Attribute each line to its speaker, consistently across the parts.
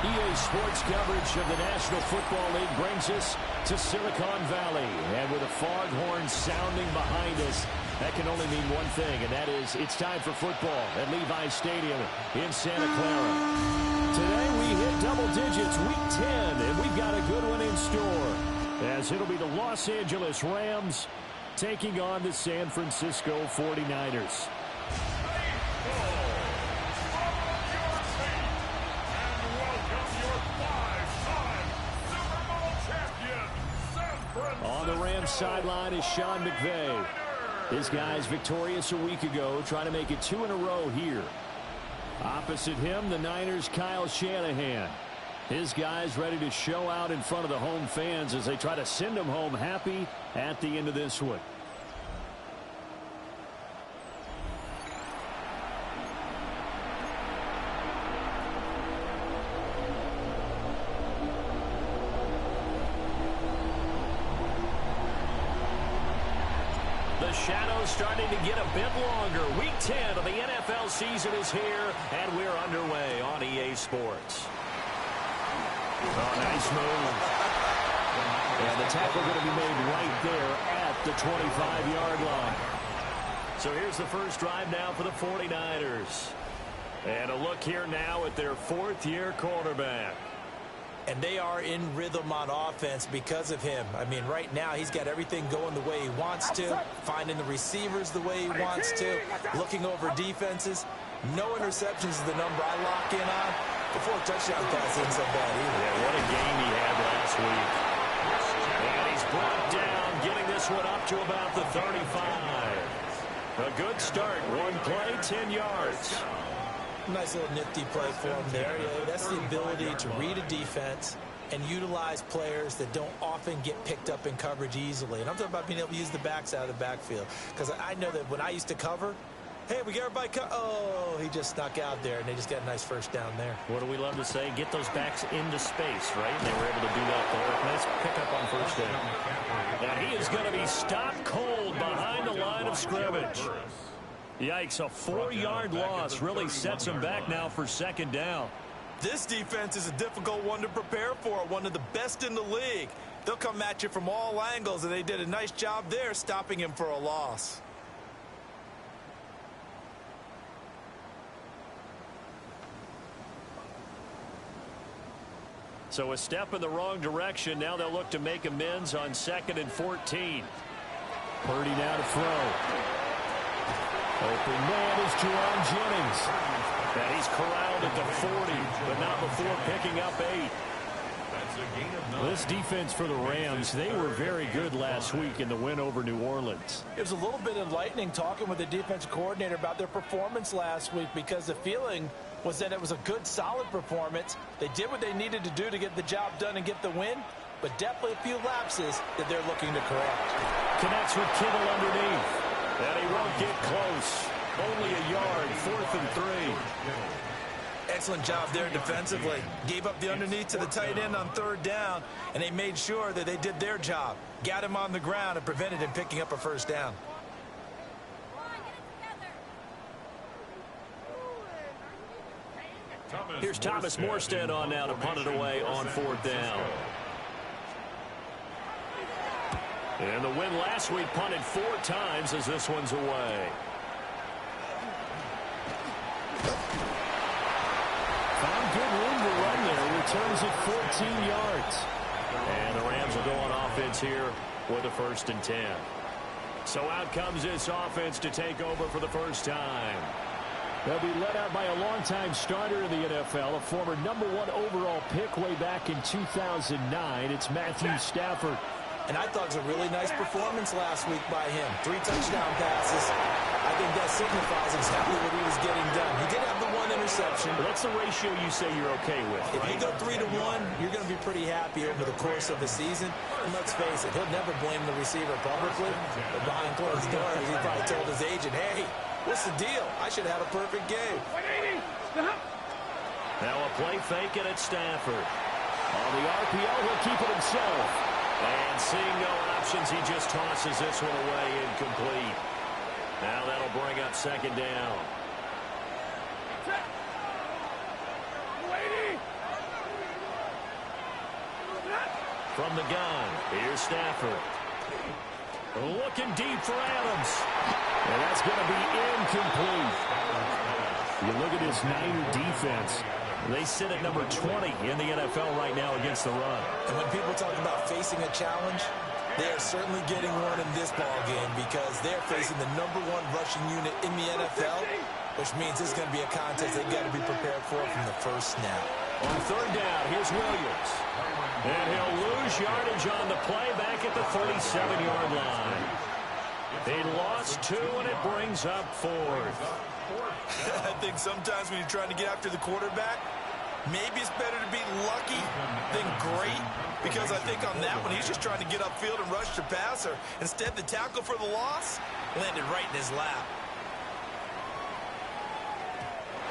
Speaker 1: EA Sports coverage of the National Football League brings us to Silicon Valley. And with a foghorn sounding behind us, that can only mean one thing, and that is it's time for football at Levi's Stadium in Santa Clara. Today we hit double digits, week 10, and we've got a good one in store, as it'll be the Los Angeles Rams taking on the San Francisco 49ers. On the Rams sideline is Sean McVay. His guys victorious a week ago, trying to make it 2 in a row here. Opposite him, the Niners' Kyle Shanahan. His guys ready to show out in front of the home fans as they try to send them home happy at the end of this one. The shadow's starting to get a bit longer. Week 10 of the NFL season is here, and we're underway on EA Sports. Oh, nice move. And the tackle going to be made right there at the 25-yard line. So here's the first drive now for the 49ers. And a look here now at their fourth-year quarterback.
Speaker 2: And they are in rhythm on offense because of him. I mean, right now he's got everything going the way he wants to, finding the receivers the way he wants to, looking over defenses. No interceptions is the number I lock in on. The 4 touchdown pass isn't so bad either.
Speaker 1: Yeah, what a game he had last week. And he's brought down, getting this one up to about the 35. A good start. One play, 10 yards.
Speaker 2: Nice little nifty play for him there. Yeah, that's the ability to read a defense and utilize players that don't often get picked up in coverage easily. And I'm talking about being able to use the backs out of the backfield. Because I know that when I used to cover, hey, we got everybody oh, he just snuck out there, and they just got a nice first down there.
Speaker 1: What do we love to say? Get those backs into space, right? And they were able to do that there. Nice pickup on first down. Now he is going to be stopped cold behind the line of scrimmage. Yikes, a 4-yard loss really sets him back now for second down.
Speaker 2: This defense is a difficult one to prepare for, one of the best in the league. They'll come at you from all angles, and they did a nice job there stopping him for a loss.
Speaker 1: So a step in the wrong direction. Now they'll look to make amends on 2nd and 14. Purdy now to throw. Open man is Jerron Jennings. And he's corralled at the 40, but not before picking up 8. This defense for the Rams, they were very good last week in the win over New Orleans.
Speaker 2: It was a little bit enlightening talking with the defense coordinator about their performance last week, because the feeling was that it was a good, solid performance. They did what they needed to do to get the job done and get the win, but definitely a few lapses that they're looking to correct.
Speaker 1: Connects with Kittle underneath. And he won't get close. Only a yard, 4th and 3.
Speaker 2: Excellent job there defensively. Gave up the underneath to the tight end on 3rd down, and they made sure that they did their job. Got him on the ground and prevented him picking up a first down.
Speaker 1: Here's Thomas Morstead on now to punt it away on 4th down. And the win last week punted 4 times as this one's away. Found good room to run there. Returns at 14 yards. And the Rams will go on offense here with a 1st and 10. So out comes this offense to take over for the first time. They'll be led out by a longtime starter in the NFL, a former #1 overall pick way back in 2009. It's Matthew Stafford.
Speaker 2: And I thought it was a really nice performance last week by him. 3 touchdown passes. I think that signifies exactly what he was getting done. He did have the 1 interception.
Speaker 1: But that's the ratio you say you're okay with,
Speaker 2: If
Speaker 1: right?
Speaker 2: you go 3-1, you're going to be pretty happy over the course of the season. And let's face it, he'll never blame the receiver publicly. But behind closed doors, he probably told his agent, hey, what's the deal? I should have had a perfect game.
Speaker 1: Now a play fake it at Stafford. On the RPO, he'll keep it himself. And seeing no options, he just tosses this one away incomplete. Now that'll bring up 2nd down. From the gun, here's Stafford. Looking deep for Adams. And that's going to be incomplete. You look at this Niner defense. They sit at number 20 in the NFL right now against the run.
Speaker 2: And when people talk about facing a challenge, they are certainly getting one in this ball game because they're facing the #1 rushing unit in the NFL, which means this is going to be a contest they've got to be prepared for from the first snap.
Speaker 1: On third down, here's Williams. And he'll lose yardage on the play back at the 37-yard line. He lost 2, and it brings up 4th.
Speaker 2: I think sometimes when you're trying to get after the quarterback, maybe it's better to be lucky than great, because I think on that one, he's just trying to get upfield and rush the passer. Instead, the tackle for the loss landed right in his lap.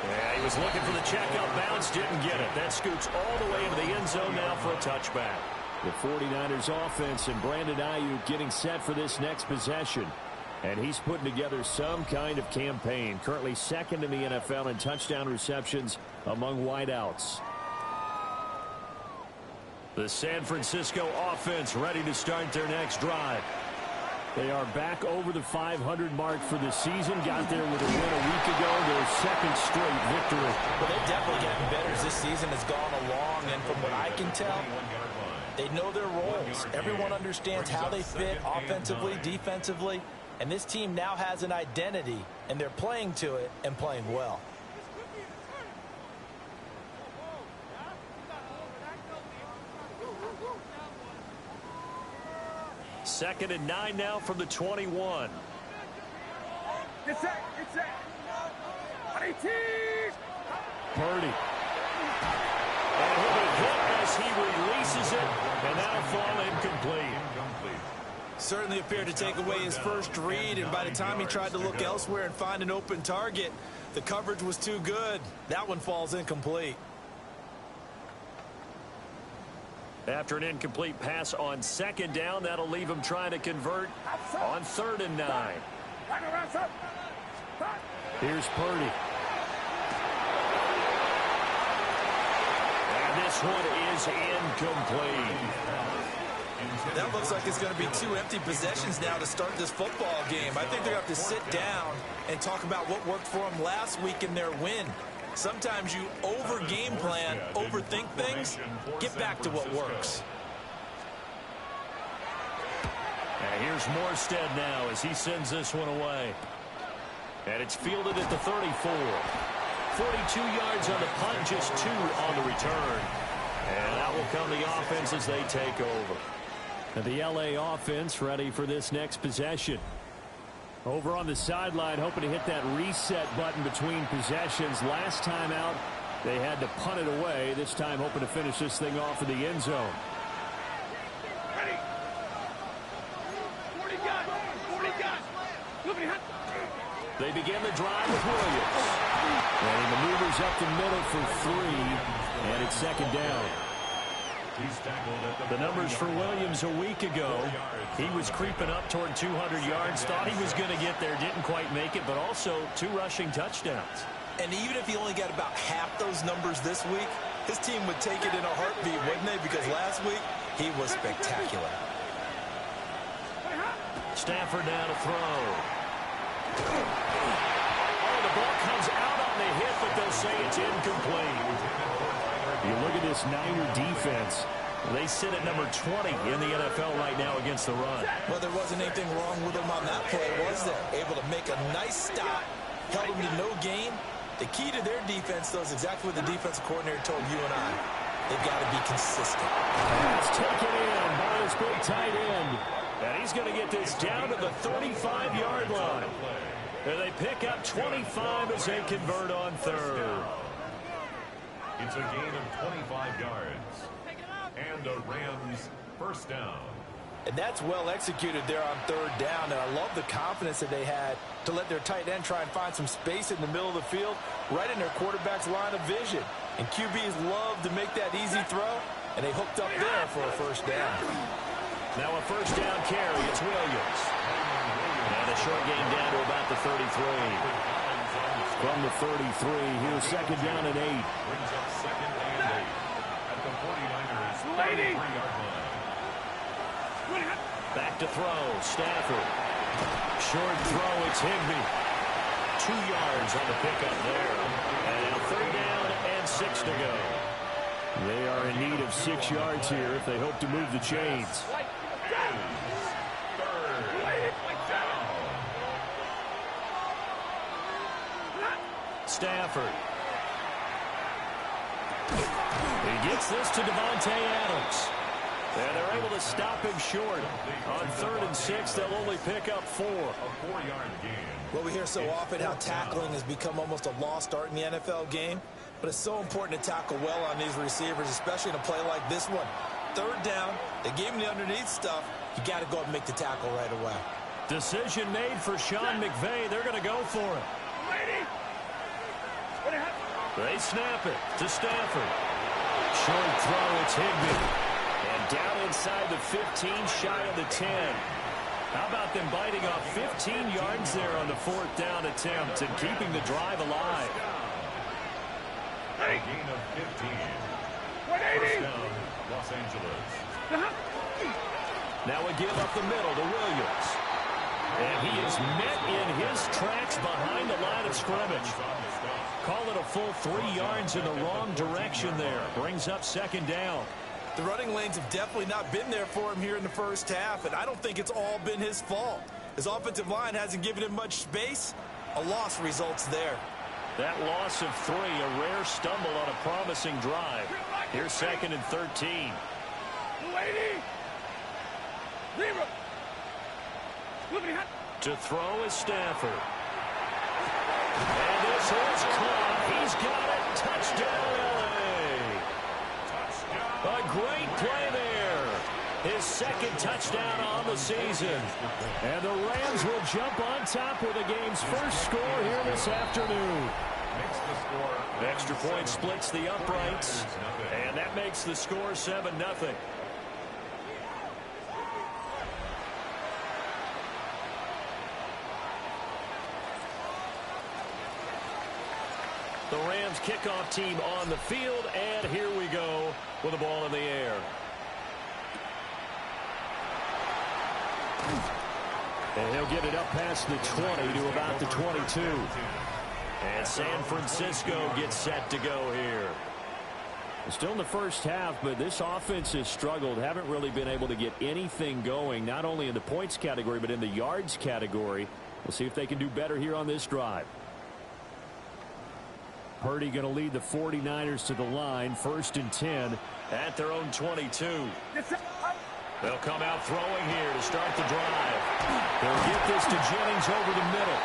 Speaker 1: Yeah, he was looking for the check out bounce, didn't get it. That scoots all the way into the end zone now for a touchback.
Speaker 3: The 49ers offense and Brandon Ayuk getting set for this next possession. And he's putting together some kind of campaign. Currently second in the NFL in touchdown receptions among wideouts.
Speaker 1: The San Francisco offense ready to start their next drive.
Speaker 3: They are back over the 500 mark for the season. Got there with a win a week ago. Their second straight victory.
Speaker 2: Well, they're definitely getting better as this season has gone along. And from what I can tell, they know their roles. Everyone understands how they fit offensively, defensively. And this team now has an identity, and they're playing to it and playing well.
Speaker 1: Second and 9 now from the 21.
Speaker 4: It's it.
Speaker 1: Purdy. And he'll be hit as he releases it, and that'll fall incomplete.
Speaker 2: Certainly appeared to take away his first read, and by the time he tried to look elsewhere and find an open target, the coverage was too good. That one falls incomplete.
Speaker 1: After an incomplete pass on second down, that'll leave him trying to convert on 3rd and 9.
Speaker 3: Here's Purdy.
Speaker 1: And this one is incomplete.
Speaker 2: That looks like it's going to be 2 empty possessions now to start this football game. I think they're going to have to sit down and talk about what worked for them last week in their win. Sometimes you over-game plan, overthink things, get back to what works.
Speaker 1: And here's Morstead now as he sends this one away. And it's fielded at the 34. 42 yards on the punt, just 2 on the return. And that will come the offense as they take over.
Speaker 3: And the LA offense ready for this next possession. Over on the sideline, hoping to hit that reset button between possessions. Last time out, they had to punt it away. This time, hoping to finish this thing off in the end zone.
Speaker 1: They begin the drive with Williams.
Speaker 3: And he maneuvers up the middle for 3, and it's second down.
Speaker 1: The numbers for Williams a week ago, he was creeping up toward 200 yards, thought he was going to get there, didn't quite make it, but also 2 rushing touchdowns.
Speaker 2: And even if he only got about half those numbers this week, his team would take it in a heartbeat, wouldn't they? Because last week, he was spectacular.
Speaker 1: Stafford now to throw. Oh, the ball comes out on the hit, but they'll say it's incomplete.
Speaker 3: You look at this Niner defense.
Speaker 1: They sit at number 20 in the NFL right now against the run.
Speaker 2: Well, there wasn't anything wrong with him on that play, was there? Able to make a nice stop, held him to no gain. The key to their defense, though, is exactly what the defensive coordinator told you and I. They've got to be consistent.
Speaker 3: That's taken in by this big tight end.
Speaker 1: And he's going to get this down to the 35-yard line. And they pick up 25 as they convert on 3rd.
Speaker 5: It's a gain of 25 yards. And a Rams first down.
Speaker 2: And that's well executed there on 3rd down. And I love the confidence that they had to let their tight end try and find some space in the middle of the field, right in their quarterback's line of vision. And QBs love to make that easy throw, and they hooked up there for a first down.
Speaker 1: Now a first down carry. It's Williams. And a short game down to about the 33.
Speaker 3: From the 33, here's second down and 8.
Speaker 5: at the 49ers 33-yard line.
Speaker 1: Back to throw. Stafford. Short throw. It's Higbee. 2 yards on the pickup there. And 3rd down and 6 to go.
Speaker 3: They are in need of 6 yards here if they hope to move the chains.
Speaker 1: Stafford. He gets this to Devontae Adams. And they're able to stop him short. On 3rd and 6, they'll only pick up 4.
Speaker 5: A 4-yard gain.
Speaker 2: Well, we hear so often how tackling has become almost a lost art in the NFL game. But it's so important to tackle well on these receivers, especially in a play like this one. 3rd down, they gave him the underneath stuff. You got to go up and make the tackle right away.
Speaker 1: Decision made for Sean McVay. They're going to go for it. They snap it to Stafford. Short throw, it's Higbee. And down inside the 15, shy of the 10. How about them biting off 15 yards there on the 4th down attempt and keeping the drive alive?
Speaker 5: A gain of 15. 180. Down, Los Angeles.
Speaker 1: Now a give up the middle to Williams. And he is met in his tracks behind the line of scrimmage. Call it a full 3 yards in the wrong direction there. Brings up 2nd down.
Speaker 2: The running lanes have definitely not been there for him here in the first half, and I don't think it's all been his fault. His offensive line hasn't given him much space. A loss results there.
Speaker 1: That loss of 3, a rare stumble on a promising drive. Here's 2nd and 13. To throw is Stafford. And this is caught. He's got it. Touchdown, LA. A great play there. His 2nd touchdown on the season.
Speaker 3: And the Rams will jump on top with the game's first score here this afternoon.
Speaker 1: Extra point splits the uprights. And that makes the score 7-0. The Rams kickoff team on the field, and here we go with the ball in the air.
Speaker 3: And he'll get it up past the 20 to about the 22.
Speaker 1: And San Francisco gets set to go here.
Speaker 3: Still in the first half, but this offense has struggled. Haven't really been able to get anything going, not only in the points category, but in the yards category. We'll see if they can do better here on this drive. Purdy going to lead the 49ers to the line, 1st and 10.
Speaker 1: At their own 22. They'll come out throwing here to start the drive. They'll get this to Jennings over the middle.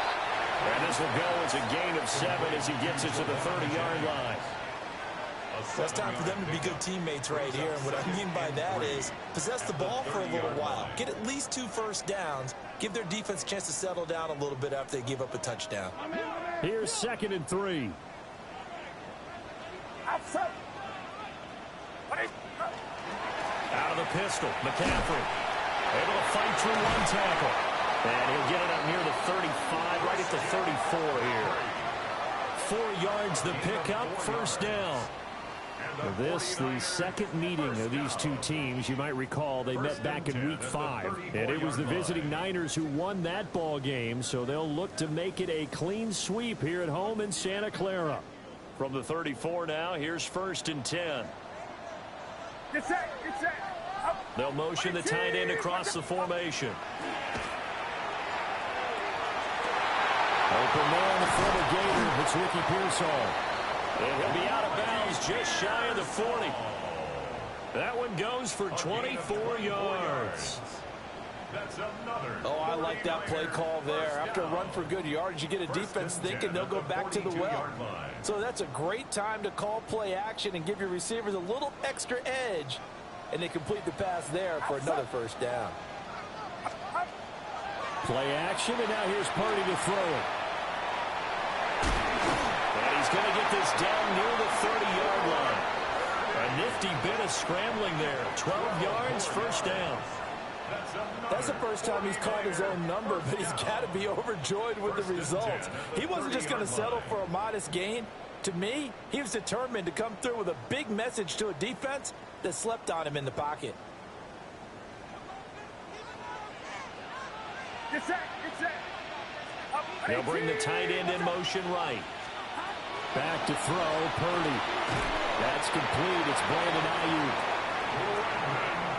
Speaker 1: And this will go as a gain of 7 as he gets it to the 30-yard line.
Speaker 2: It's time for them to be good teammates right here. And what I mean by that is possess the ball for a little while. Get at least 2 first downs. Give their defense a chance to settle down a little bit after they give up a touchdown.
Speaker 3: Here's 2nd and 3.
Speaker 1: Out of the pistol, McCaffrey able to fight through 1 tackle. And he'll get it up near the 35, right at the 34 here. 4 yards the pickup, 1st down.
Speaker 3: This, the second meeting of these two teams. You might recall they met back in Week 5. And it was the visiting Niners who won that ball game, so they'll look to make it a clean sweep here at home in Santa Clara.
Speaker 1: From the 34 now, here's 1st and 10.
Speaker 4: Get set.
Speaker 1: They'll motion the tight end across the formation.
Speaker 3: Open there on the former Gator. It's Ricky Pearsall.
Speaker 1: And he'll be out of bounds just shy of the 40. That one goes for 24 yards.
Speaker 2: Oh, I like that play call there. After a run for good yards, you get a defense thinking they'll go back to the well. So that's a great time to call play action and give your receivers a little extra edge. And they complete the pass there for another 1st down.
Speaker 3: Play action, and now here's Purdy to throw it.
Speaker 1: And he's going to get this down near the 30-yard line. A nifty bit of scrambling there. 12 yards, 1st down.
Speaker 2: That's the first time he's called his own number, but he's got to be overjoyed with the results. He wasn't just going to settle for a modest gain. To me, he was determined to come through with a big message to a defense that slept on him in the pocket.
Speaker 4: Get set.
Speaker 1: They'll bring the tight end in motion right.
Speaker 3: Back to throw, Purdy. That's complete. It's Brandon Ayuk.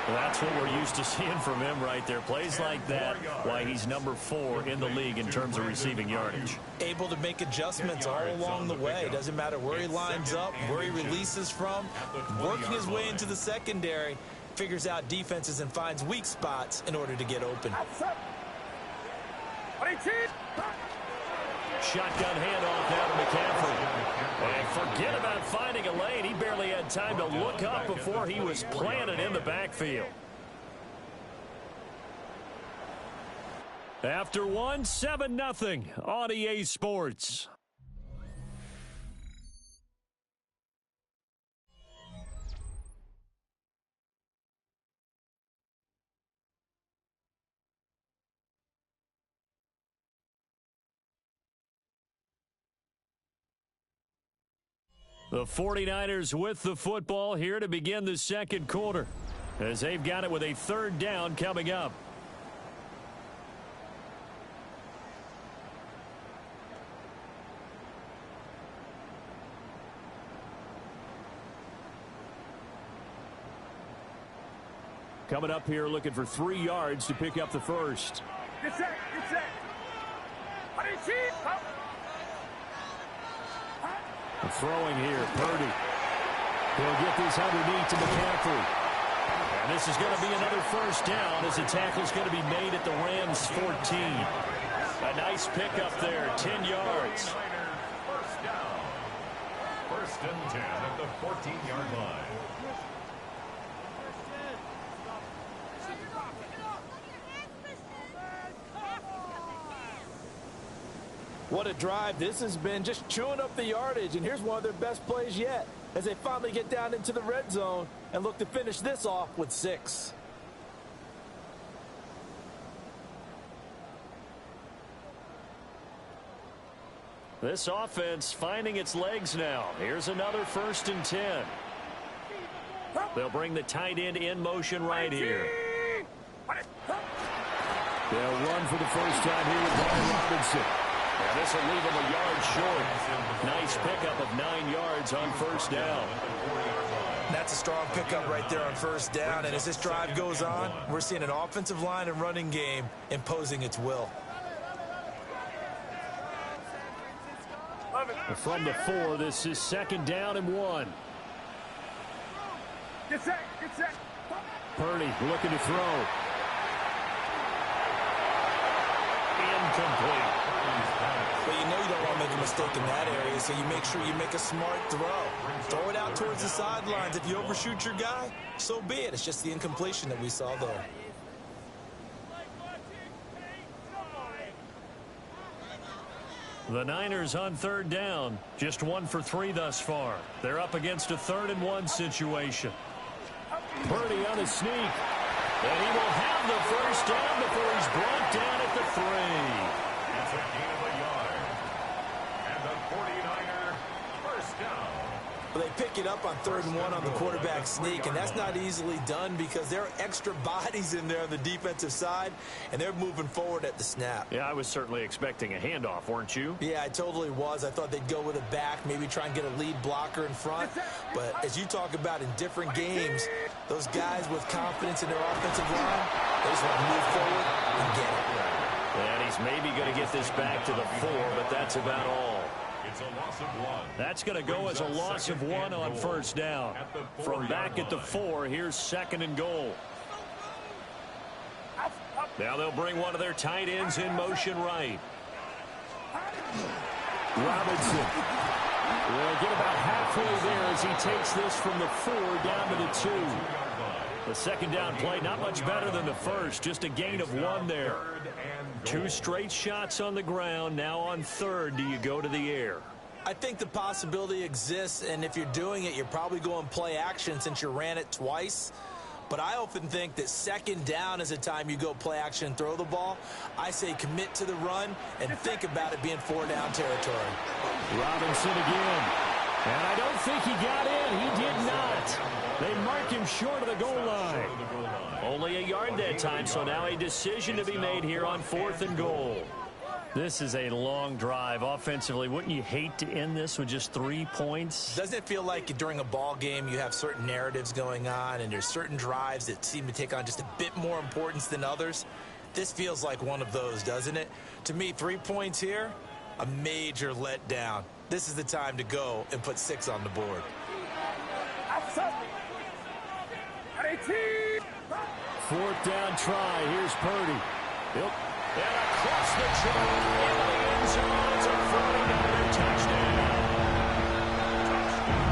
Speaker 3: That's what we're used to seeing from him right there. Plays like that, why he's number 4 in the league in terms of receiving yardage.
Speaker 2: Able to make adjustments all along the way. Doesn't matter where he lines up, where he releases from. Working his way into the secondary, figures out defenses and finds weak spots in order to get open.
Speaker 1: Shotgun handoff now to McCaffrey. And forget about finding a lane. He barely had time to look up before he was planted in the backfield. After one, 7-0 on EA Sports. The 49ers with the football here to begin the second quarter, as they've got it with a third down coming up. Coming up here looking for 3 yards to pick up the first.
Speaker 4: Get set.
Speaker 3: Throwing here, Purdy. He'll get this underneath to McCaffrey. And this is going to be another first down as the tackle's going to be made at the Rams' 14. A nice pickup there, 10 yards.
Speaker 5: First down. First and 10 at the 14-yard line.
Speaker 2: What a drive this has been, just chewing up the yardage. And here's one of their best plays yet as they finally get down into the red zone and look to finish this off with 6.
Speaker 1: This offense finding its legs now. Here's another first and 10. They'll bring the tight end in motion right here.
Speaker 3: They'll run for the first time here with Brian Robinson.
Speaker 1: And this will leave him a yard short. Nice pickup of 9 yards on first down.
Speaker 2: That's a strong pickup right there on first down. And as this drive goes on, we're seeing an offensive line and running game imposing its will.
Speaker 3: From the 4, this is second down and 1.
Speaker 4: Get set.
Speaker 3: Purdy looking to throw.
Speaker 1: Incomplete.
Speaker 2: Well, you know you don't want to make a mistake in that area, so you make sure you make a smart throw. Throw it out towards the sidelines. If you overshoot your guy, so be it. It's just the incompletion that we saw there.
Speaker 1: The Niners on third down. Just 1 for 3 thus far. They're up against a 3rd and 1 situation.
Speaker 3: Purdy on a sneak.
Speaker 1: And he will have the first down before he's brought down at the 3.
Speaker 5: It's a gain of a yard. And the 49er first down.
Speaker 2: Well, they pick it up on 3rd and 1 on the quarterback sneak, and that's not easily done because there are extra bodies in there on the defensive side, and they're moving forward at the snap.
Speaker 1: Yeah, I was certainly expecting a handoff, weren't you?
Speaker 2: Yeah, I totally was. I thought they'd go with a back, maybe try and get a lead blocker in front. But as you talk about in different games, those guys with confidence in their offensive line, they just want to move forward and get it.
Speaker 1: And he's maybe going to get this back to the 4, but that's about all.
Speaker 5: It's a loss of 1.
Speaker 1: That's going to go as a loss of 1 on first down. From back at the 4, here's 2nd and goal. Now they'll bring one of their tight ends in motion right.
Speaker 3: Robinson will get about halfway there as he takes this from the 4 down to the 2. The second down play, not much better than the first, just a gain of 1 there. 2 straight shots on the ground. Now on 3rd, do you go to the air?
Speaker 2: I think the possibility exists, and if you're doing it, you're probably going play action since you ran it twice. But I often think that 2nd down is a time you go play action and throw the ball. I say commit to the run and think about it being 4 down territory.
Speaker 3: Robinson again. And I don't think he got in. He did not. They mark him short of the goal line.
Speaker 1: Only a yard that time, so now a decision to be made here on 4th and goal.
Speaker 3: This is a long drive offensively. Wouldn't you hate to end this with just 3 points?
Speaker 2: Doesn't it feel like during a ball game you have certain narratives going on and there's certain drives that seem to take on just a bit more importance than others? This feels like one of those, doesn't it? To me, 3 points here, a major letdown. This is the time to go and put 6 on the board.
Speaker 3: 4th down try. Here's Purdy.
Speaker 1: And across the track, into the end zone, it's a 49er touchdown.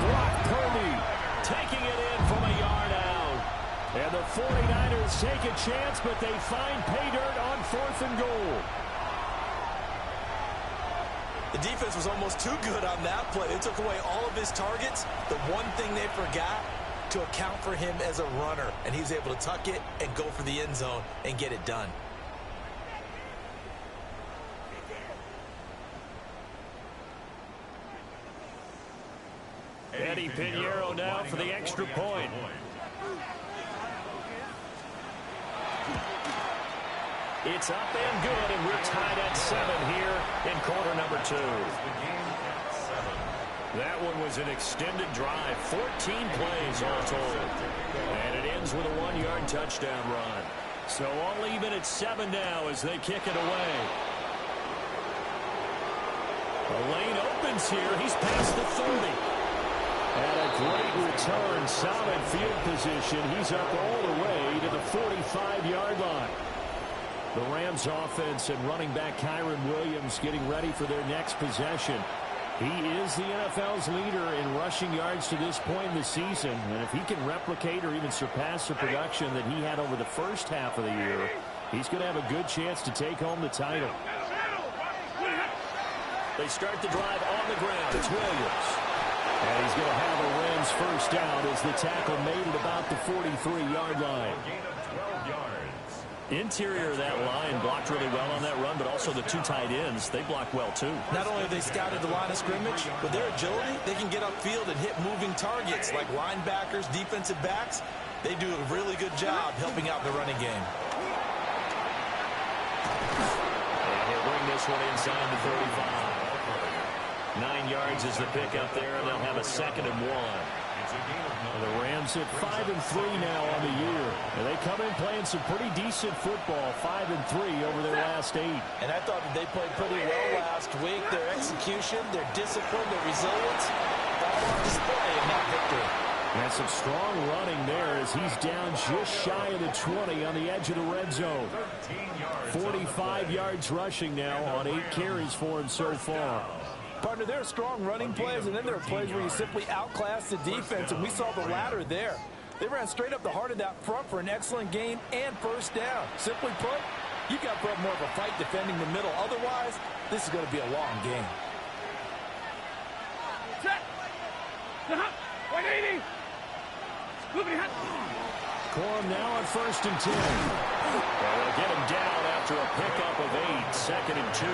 Speaker 3: Brock Purdy
Speaker 1: Taking it in from a yard out.
Speaker 3: and the 49ers take a chance, but they find pay dirt on 4th and goal.
Speaker 2: The defense was almost too good on that play. They took away all of his targets. The one thing they forgot, to account for him as a runner, and he was able to tuck it and go for the end zone and get it done.
Speaker 3: Eddie Pinheiro now for the extra point.
Speaker 1: It's up and good, and we're tied at 7 here in quarter number 2.
Speaker 3: That one was an extended drive, 14 plays all told.
Speaker 1: And it ends with a 1-yard touchdown run.
Speaker 3: So all even at 7 now as they kick it away. The lane opens here. He's past the 30. And a great return, solid field position. He's up all the way to the 45-yard line. The Rams offense and running back Kyren Williams getting ready for their next possession. He is the NFL's leader in rushing yards to this point in the season. And if he can replicate or even surpass the production that he had over the first half of the year, he's going to have a good chance to take home the title.
Speaker 1: They start the drive on the ground. It's Williams.
Speaker 3: And he's going to have a Rams first down as the tackle made at about the 43-yard line.
Speaker 1: Interior of that line blocked really well on that run, but also the 2 tight ends, they blocked well too.
Speaker 2: Not only have they scouted the line of scrimmage, with their agility, they can get upfield and hit moving targets like linebackers, defensive backs. They do a really good job helping out the running game.
Speaker 1: And he'll bring this one inside the 35. 9 yards is the pickup there, and they'll have a 2nd and 1.
Speaker 3: The Rams at 5-3 now on the year. And they come in playing some pretty decent football, 5-3 over their last 8.
Speaker 2: And I thought that they played pretty well last week. Their execution, their discipline, their resilience, all on display in that victory.
Speaker 3: And some strong running there as he's down just shy of the 20 on the edge of the red zone. 45 yards rushing now on 8 carries for him so far.
Speaker 2: Partner, there are strong running plays, and then there are plays where you simply outclass the defense, and we saw the latter there. They ran straight up the heart of that front for an excellent game and first down. Simply put, you've got to put up more of a fight defending the middle. Otherwise, this is going to be a long game.
Speaker 3: Corum now on 1st and 10.
Speaker 1: Well, they'll get him down after a pickup of 8, 2nd and 2.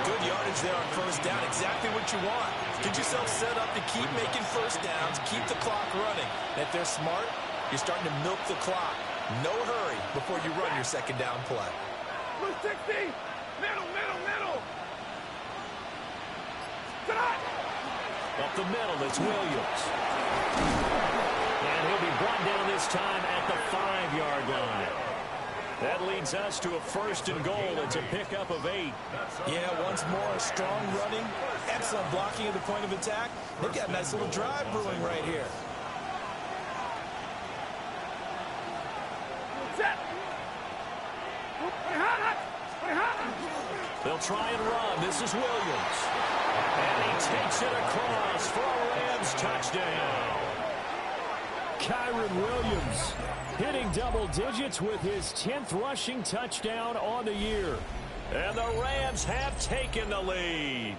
Speaker 2: Good yardage there on first down. Exactly what you want. Get yourself set up to keep making first downs, keep the clock running. And if they're smart, you're starting to milk the clock. No hurry before you run your 2nd down play.
Speaker 4: 60! Middle!
Speaker 1: Up the middle, it's Williams. And he'll be brought down this time at the 5-yard line. That leads us to a 1st and goal. It's a pickup of 8.
Speaker 2: Yeah, once more, strong running, excellent blocking at the point of attack. They've got a nice little drive brewing right here.
Speaker 1: They'll try and run. This is Williams. And he takes it across for a Rams touchdown.
Speaker 3: Kyren Williams hitting double digits with his 10th rushing touchdown on the year.
Speaker 1: And the Rams have taken the lead.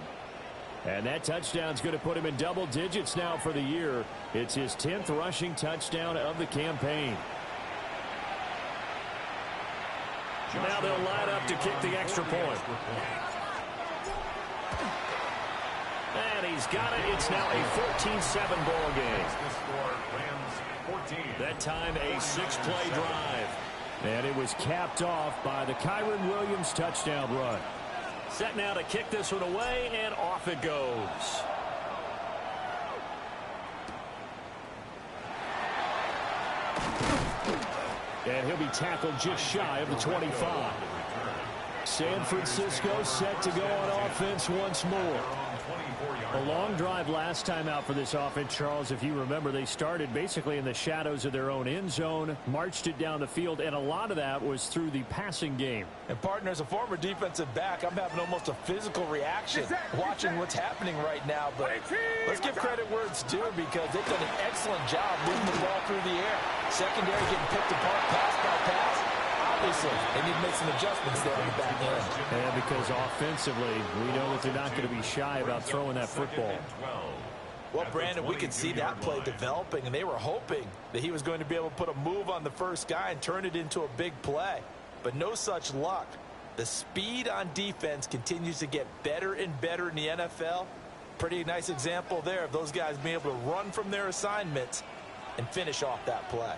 Speaker 3: And that touchdown's going to put him in double digits now for the year. It's his 10th rushing touchdown of the campaign.
Speaker 1: Now they'll line up to kick the extra point. And he He's got it. It's now a 14-7 ball game.
Speaker 5: The score, Rams 14.
Speaker 1: That time a 6-play drive.
Speaker 3: And it was capped off by the Kyren Williams touchdown run.
Speaker 1: Set now to kick this one away, and off it goes.
Speaker 3: And he'll be tackled just shy of the 25. San Francisco set to go on offense once more. A long drive last time out for this offense, Charles. If you remember, they started basically in the shadows of their own end zone, marched it down the field, and a lot of that was through the passing game.
Speaker 2: And, partner, as a former defensive back, I'm having almost a physical reaction watching what's happening right now. But let's give credit where it's due, because they've done an excellent job moving the ball through the air. Secondary getting picked apart pass by pass. Obviously, they need to make some adjustments there on the back end.
Speaker 3: And because offensively, we know that they're not going to be shy about throwing that football.
Speaker 2: Well, Brandon, we could see that play developing, and they were hoping that he was going to be able to put a move on the first guy and turn it into a big play. But no such luck. The speed on defense continues to get better and better in the NFL. Pretty nice example there of those guys being able to run from their assignments and finish off that play.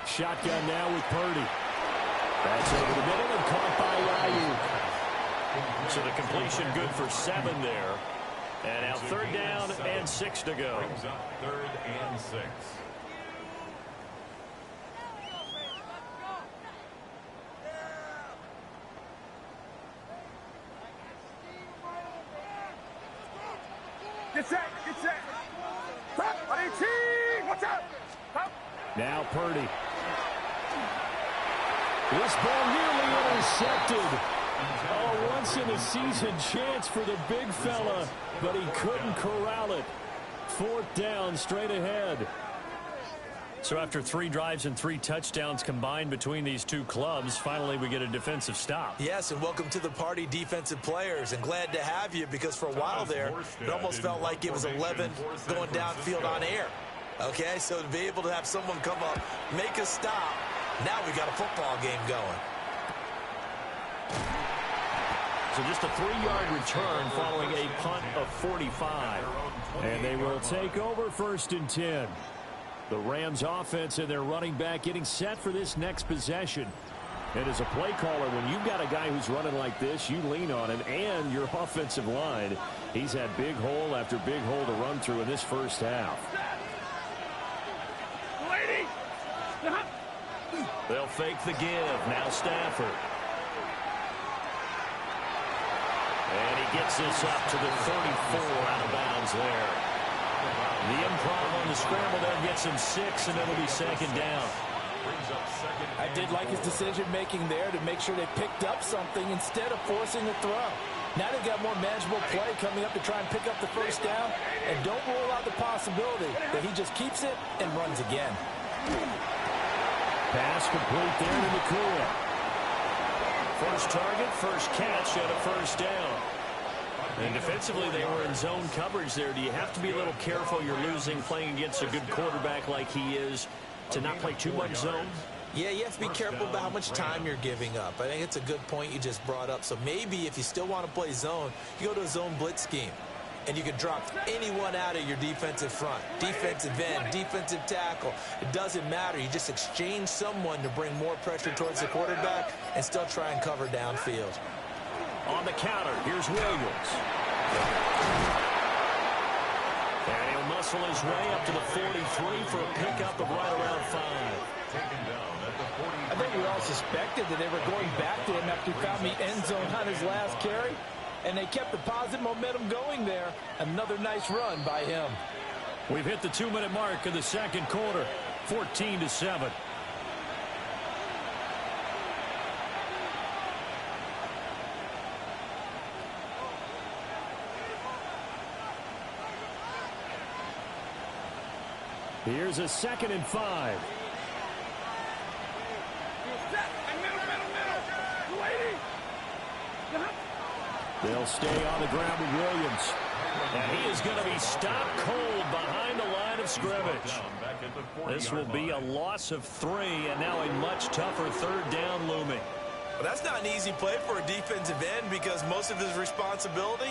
Speaker 3: Shotgun now with Purdy. That's over the middle and caught by Ayuk.
Speaker 1: So the completion good for 7 there. And now 3rd down and 6 to go.
Speaker 5: Brings up 3rd and 6.
Speaker 4: Get set, get set. Watch out.
Speaker 3: Now Purdy. This ball nearly intercepted. Oh, once-in-a-season chance for the big fella, but he couldn't corral it. 4th down, straight ahead.
Speaker 1: So after 3 drives and 3 touchdowns combined between these two clubs, finally we get a defensive stop.
Speaker 2: Yes, and welcome to the party, defensive players, and glad to have you, because for a while there, it almost felt like it was 11 going downfield on air. Okay, so to be able to have someone come up, make a stop, now we got a football game going.
Speaker 1: So just a 3-yard return following a punt of 45.
Speaker 3: And they will take over 1st and 10. The Rams offense and their running back getting set for this next possession. And as a play caller, when you've got a guy who's running like this, you lean on him and your offensive line. He's had big hole after big hole to run through in this first half.
Speaker 1: They'll fake the give. Now Stafford. And he gets this up to the 34 out of bounds there. The improv on the scramble there gets him 6, and it'll be 2nd down.
Speaker 2: I did like his decision-making there to make sure they picked up something instead of forcing a throw. Now they've got more manageable play coming up to try and pick up the 1st down, and don't rule out the possibility that he just keeps it and runs again.
Speaker 3: Pass complete there to McCoy.
Speaker 1: First target, first catch, and a 1st down. And defensively, they were in zone coverage there. Do you have to be a little careful? You're losing playing against a good quarterback like he is to not play too much zone?
Speaker 2: Yeah, you have to be careful about how much time you're giving up. I think it's a good point you just brought up. So maybe if you still want to play zone, you go to a zone blitz scheme. And you can drop anyone out of your defensive front. Defensive end, defensive tackle. It doesn't matter. You just exchange someone to bring more pressure towards the quarterback and still try and cover downfield.
Speaker 1: On the counter, here's Williams. And he'll muscle his way up to the 43 for a pickup of right around 5.
Speaker 2: I think we all suspected that they were going back to him after he found the end zone on his last carry. And they kept the positive momentum going there. Another nice run by him.
Speaker 3: We've hit the 2-minute mark of the 2nd quarter. 14-7. Here's a 2nd and 5. They'll stay on the ground with Williams.
Speaker 1: And he is going to be stopped cold behind the line of scrimmage. This will be a loss of 3, and now a much tougher 3rd down looming.
Speaker 2: Well, that's not an easy play for a defensive end, because most of his responsibility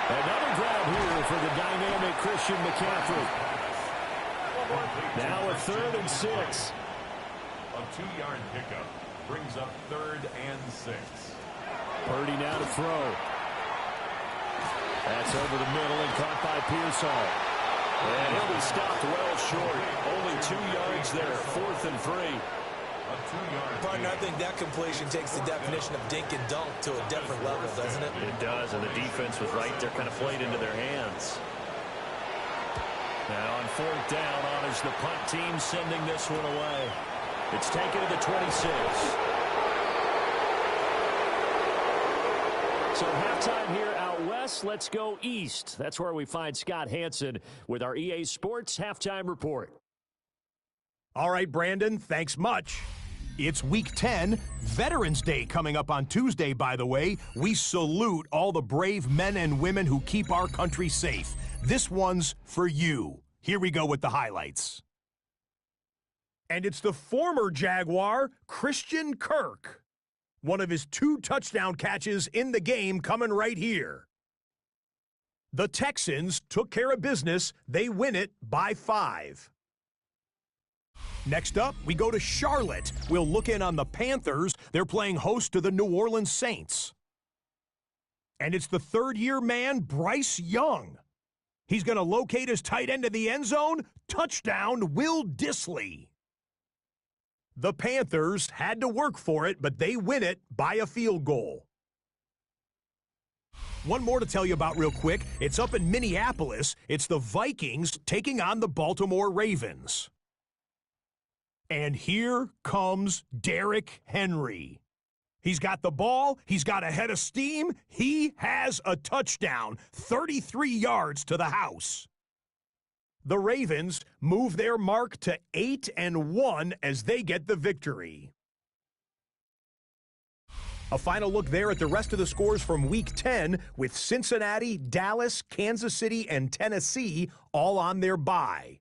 Speaker 3: Another grab here for the dynamic Christian McCaffrey. Now a 3rd and 6.
Speaker 5: A 2-yard pickup brings up 3rd and 6.
Speaker 3: Purdy now to throw. That's over the middle and caught by Pearsall.
Speaker 1: And he'll be stopped well short. Only 2 yards there. 4th and 3.
Speaker 5: A 2-yard
Speaker 2: Partner, I think that completion takes the definition of dink and dunk to a different level, doesn't it?
Speaker 1: It does, and the defense was right there, kind of played into their hands. Now on 4th down, honors the punt team, sending this one away. It's taken to the 26.
Speaker 3: So halftime here out west. Let's go east. That's where we find Scott Hansen with our EA Sports Halftime Report.
Speaker 6: All right, Brandon, thanks much. It's Week 10, Veterans Day coming up on Tuesday, by the way. We salute all the brave men and women who keep our country safe. This one's for you. Here we go with the highlights. And it's the former Jaguar, Christian Kirk. One of his 2 touchdown catches in the game coming right here. The Texans took care of business. They win it by 5. Next up, we go to Charlotte. We'll look in on the Panthers. They're playing host to the New Orleans Saints. And it's the 3rd-year man, Bryce Young. He's going to locate his tight end in the end zone. Touchdown, Will Dissly. The Panthers had to work for it, but they win it by a field goal. One more to tell you about real quick. It's up in Minneapolis. It's the Vikings taking on the Baltimore Ravens. And here comes Derrick Henry. He's got the ball. He's got a head of steam. He has a touchdown, 33 yards to the house. The Ravens move their mark to 8-1 as they get the victory. A final look there at the rest of the scores from Week 10 with Cincinnati, Dallas, Kansas City, and Tennessee all on their bye.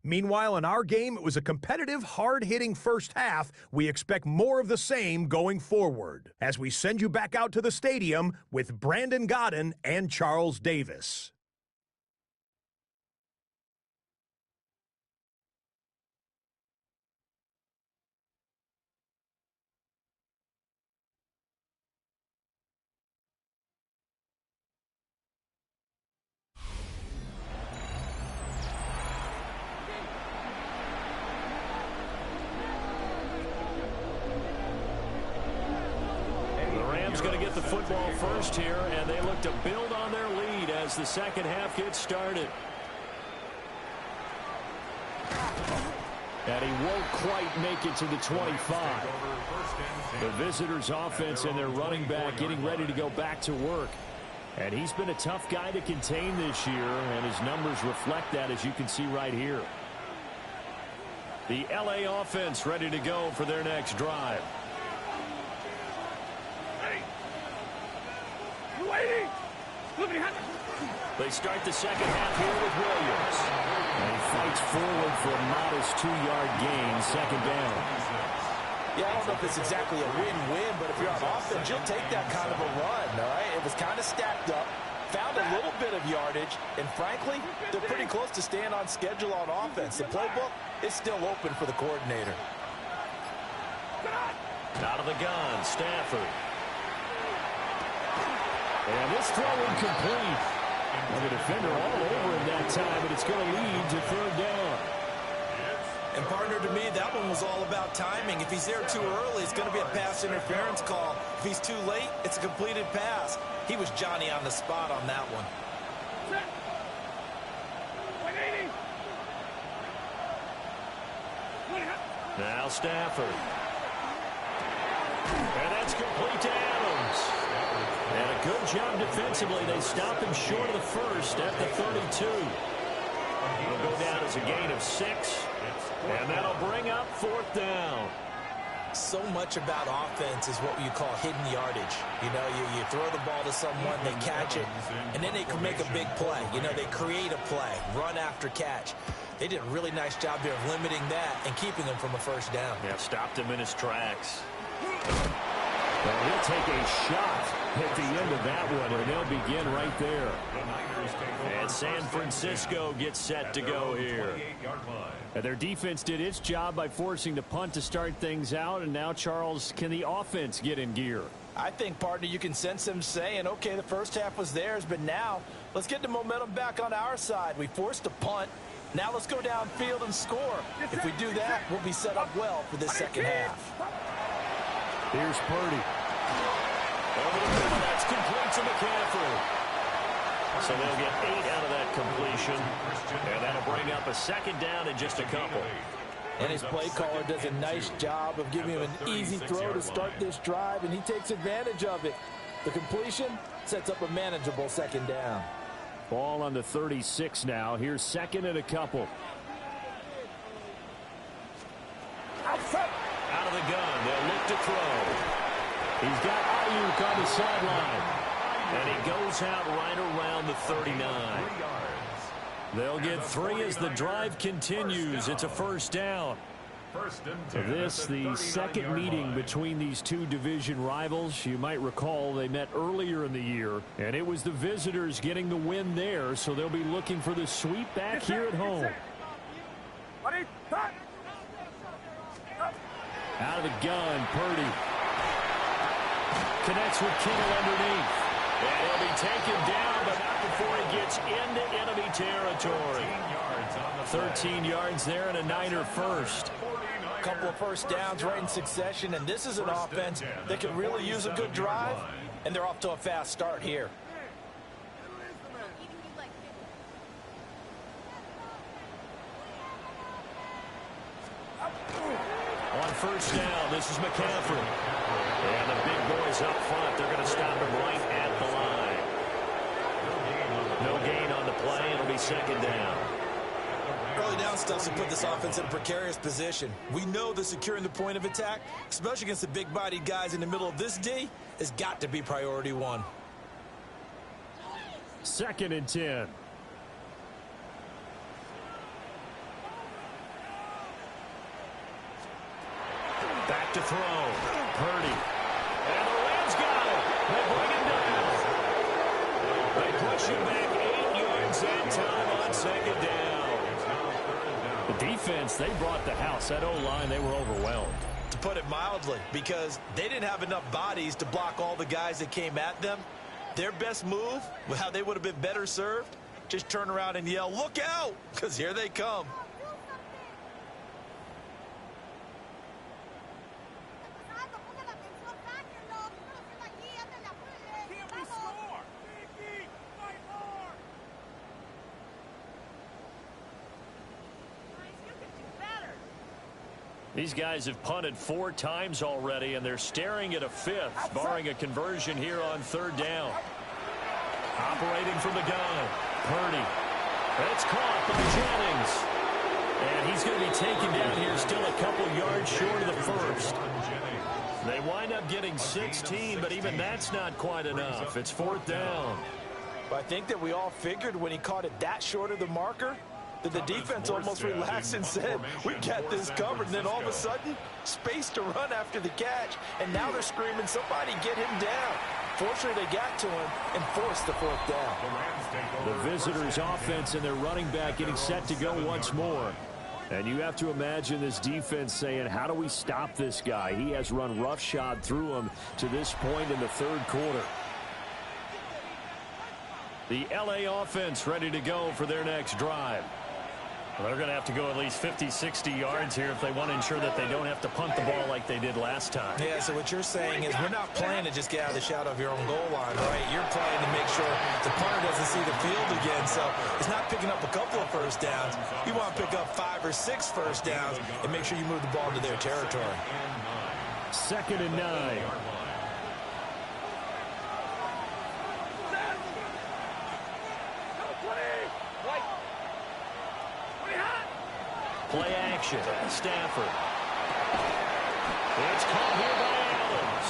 Speaker 6: Meanwhile, in our game, it was a competitive, hard-hitting first half. We expect more of the same going forward as we send you back out to the stadium with Brandon Godden and Charles Davis.
Speaker 1: Going to get the football first here, and they look to build on their lead as the second half gets started. And he won't quite make it to the 25. The visitors' offense and their running back getting ready to go back to work. And he's been a tough guy to contain this year, and his numbers reflect that, as you can see right here. The LA offense ready to go for their next drive. They start the second half here with Williams. And he fights forward for a modest 2-yard gain, second down.
Speaker 2: Yeah, I don't know if it's exactly a win-win, but if you're on offense, you'll take that kind of a run, all right? It was kind of stacked up, found a little bit of yardage, and frankly, they're pretty close to staying on schedule on offense. The playbook is still open for the coordinator.
Speaker 1: Out of the gun, Stafford.
Speaker 3: And this throw incomplete. And the defender all over him that time, but it's going to lead to 3rd down.
Speaker 2: And partner, to me, that one was all about timing. If he's there too early, it's going to be a pass interference call. If he's too late, it's a completed pass. He was Johnny on the spot on that one.
Speaker 1: Now Stafford. And that's complete to Adams. And a good job defensively. They stop him short of the first at the 32. It'll go down as a gain of 6. And that'll bring up 4th down.
Speaker 2: So much about offense is what you call hidden yardage. You know, you throw the ball to someone, they catch it, and then they can make a big play. You know, they create a play, run after catch. They did a really nice job there of limiting that and keeping him from a first down.
Speaker 1: Yeah, stopped him in his tracks.
Speaker 3: And he'll take a shot at the end of that one, and they'll begin right there.
Speaker 1: And San Francisco gets set to go here.
Speaker 3: And their defense did its job by forcing the punt to start things out, and now, Charles, can the offense get in gear?
Speaker 2: I think, partner, you can sense them saying, okay, the first half was theirs, but now let's get the momentum back on our side. We forced a punt. Now let's go downfield and score. If we do that, we'll be set up well for this second half.
Speaker 3: Here's Purdy.
Speaker 1: Over the middle, that's complete to McCaffrey. So they'll get 8 out of that completion, and that'll bring up a second down in just a couple.
Speaker 2: And his play caller does a nice job of giving him an easy throw to start this drive, and he takes advantage of it. The completion sets up a manageable second down.
Speaker 3: Ball on the 36 now. Here's second and a couple.
Speaker 1: Out of the gun, they'll look to throw.
Speaker 3: He's got Ayuk on the sideline.
Speaker 1: And he goes out right around the 39.
Speaker 3: They'll get 3 as the drive continues. It's a first down. This, the second meeting between these two division rivals. You might recall they met earlier in the year, and it was the visitors getting the win there, so they'll be looking for the sweep back here at home. Out of the gun, Purdy. Connects with Kittle underneath.
Speaker 1: And he'll be taken down, but not before he gets into enemy territory.
Speaker 3: 13 yards there and a Niner first.
Speaker 2: A couple of first downs right in succession, and this is an offense that can really use a good drive, and they're off to a fast start here.
Speaker 1: On first down, this is McCaffrey. And the big boys up front, they're going to stop him right at the line. No gain on the play. It'll be second down.
Speaker 2: Early down stuff to put this offense in a precarious position. We know that securing the point of attack, especially against the big-bodied guys in the middle of this D, has got to be priority one.
Speaker 3: Second and 10.
Speaker 1: Back to throw. Purdy. And the Rams got him. They bring him down. They push him back 8 yards that time on second down.
Speaker 3: The defense, they brought the house. That O-line, they were overwhelmed.
Speaker 2: To put it mildly, because they didn't have enough bodies to block all the guys that came at them. Their best move, how they would have been better served, just turn around and yell, "Look out!" because here they come.
Speaker 1: These guys have punted 4 times already, and they're staring at a 5th, barring a conversion here on third down. Operating from the gun, Purdy. It's caught by Jennings. And he's going to be taken down here still a couple yards short of the first. They wind up getting 16, but even that's not quite enough. It's fourth down.
Speaker 2: I think that we all figured when he caught it that short of the marker, that the defense almost relaxed and said, we got this covered. And then all of a sudden, space to run after the catch. And now they're screaming, somebody get him down. Fortunately, they got to him and forced the fourth down.
Speaker 3: The visitors' offense and their running back getting set to go once more. And you have to imagine this defense saying, how do we stop this guy? He has run roughshod through him to this point in the third quarter. The LA offense ready to go for their next drive. Well, they're going to have to go at least 50, 60 yards here if they want to ensure that they don't have to punt the ball like they did last time.
Speaker 2: Yeah, so what you're saying is we're not playing to just get out of the shadow of your own goal line, right? You're playing to make sure the punter doesn't see the field again. So it's not picking up a couple of first downs. You want to pick up 5 or 6 first downs and make sure you move the ball into their territory.
Speaker 3: Second and 9.
Speaker 1: Play action. Stafford. It's caught here by Adams.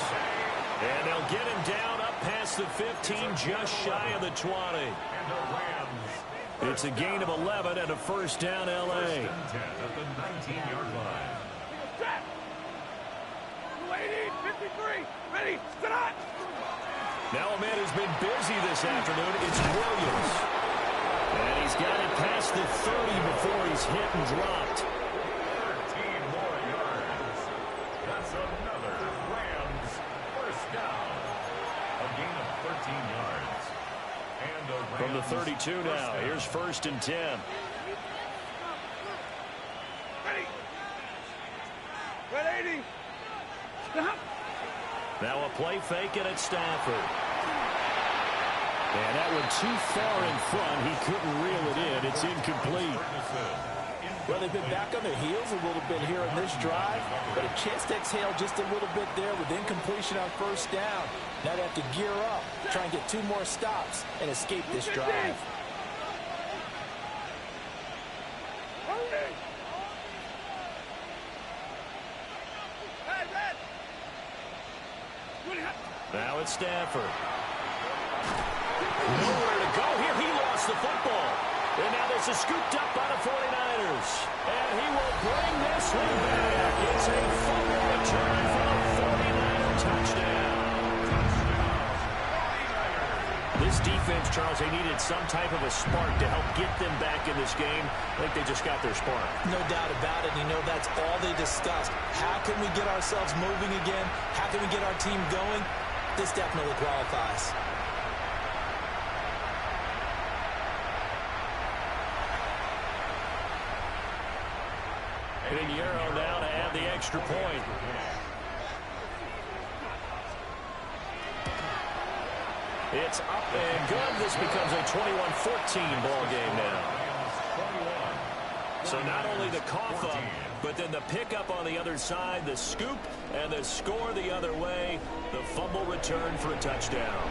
Speaker 1: And they'll get him down up past the 15, just shy of the 20. It's a gain of 11 and a first down, L.A.
Speaker 5: At the 19-yard line.
Speaker 4: 280, 53, ready, sit on.
Speaker 1: Now a man who's been busy this afternoon, it's Williams. And he's got it past the 30 before he's hit and dropped.
Speaker 5: 13 more yards. That's another Rams first down. A gain of 13 yards. And a Rams
Speaker 1: from the 32 now. Here's 1st and 10.
Speaker 4: Ready. Stop.
Speaker 1: Now a play fake and it's Stafford. And that one too far in front. He couldn't reel it in. It's incomplete.
Speaker 2: Well, they've been back on their heels a little bit here in this drive, but a chance to exhale just a little bit there with incompletion on 1st down. Now they have to gear up, try and get 2 more stops, and escape this drive.
Speaker 1: Now it's Stafford. Nowhere to go here. He lost the football. And now this is scooped up by the 49ers. And he will bring this one back. It's a fumble return for a 49er touchdown. This defense, Charles, they needed some type of a spark to help get them back in this game. I think they just got their spark.
Speaker 2: No doubt about it. You know, that's all they discussed. How can we get ourselves moving again? How can we get our team going? This definitely qualifies.
Speaker 1: Hitting Euro now to add the extra point. It's up and good. This becomes a 21-14 ball game now. So not only the cough up, but then the pickup on the other side, the scoop, and the score the other way. The fumble return for a touchdown.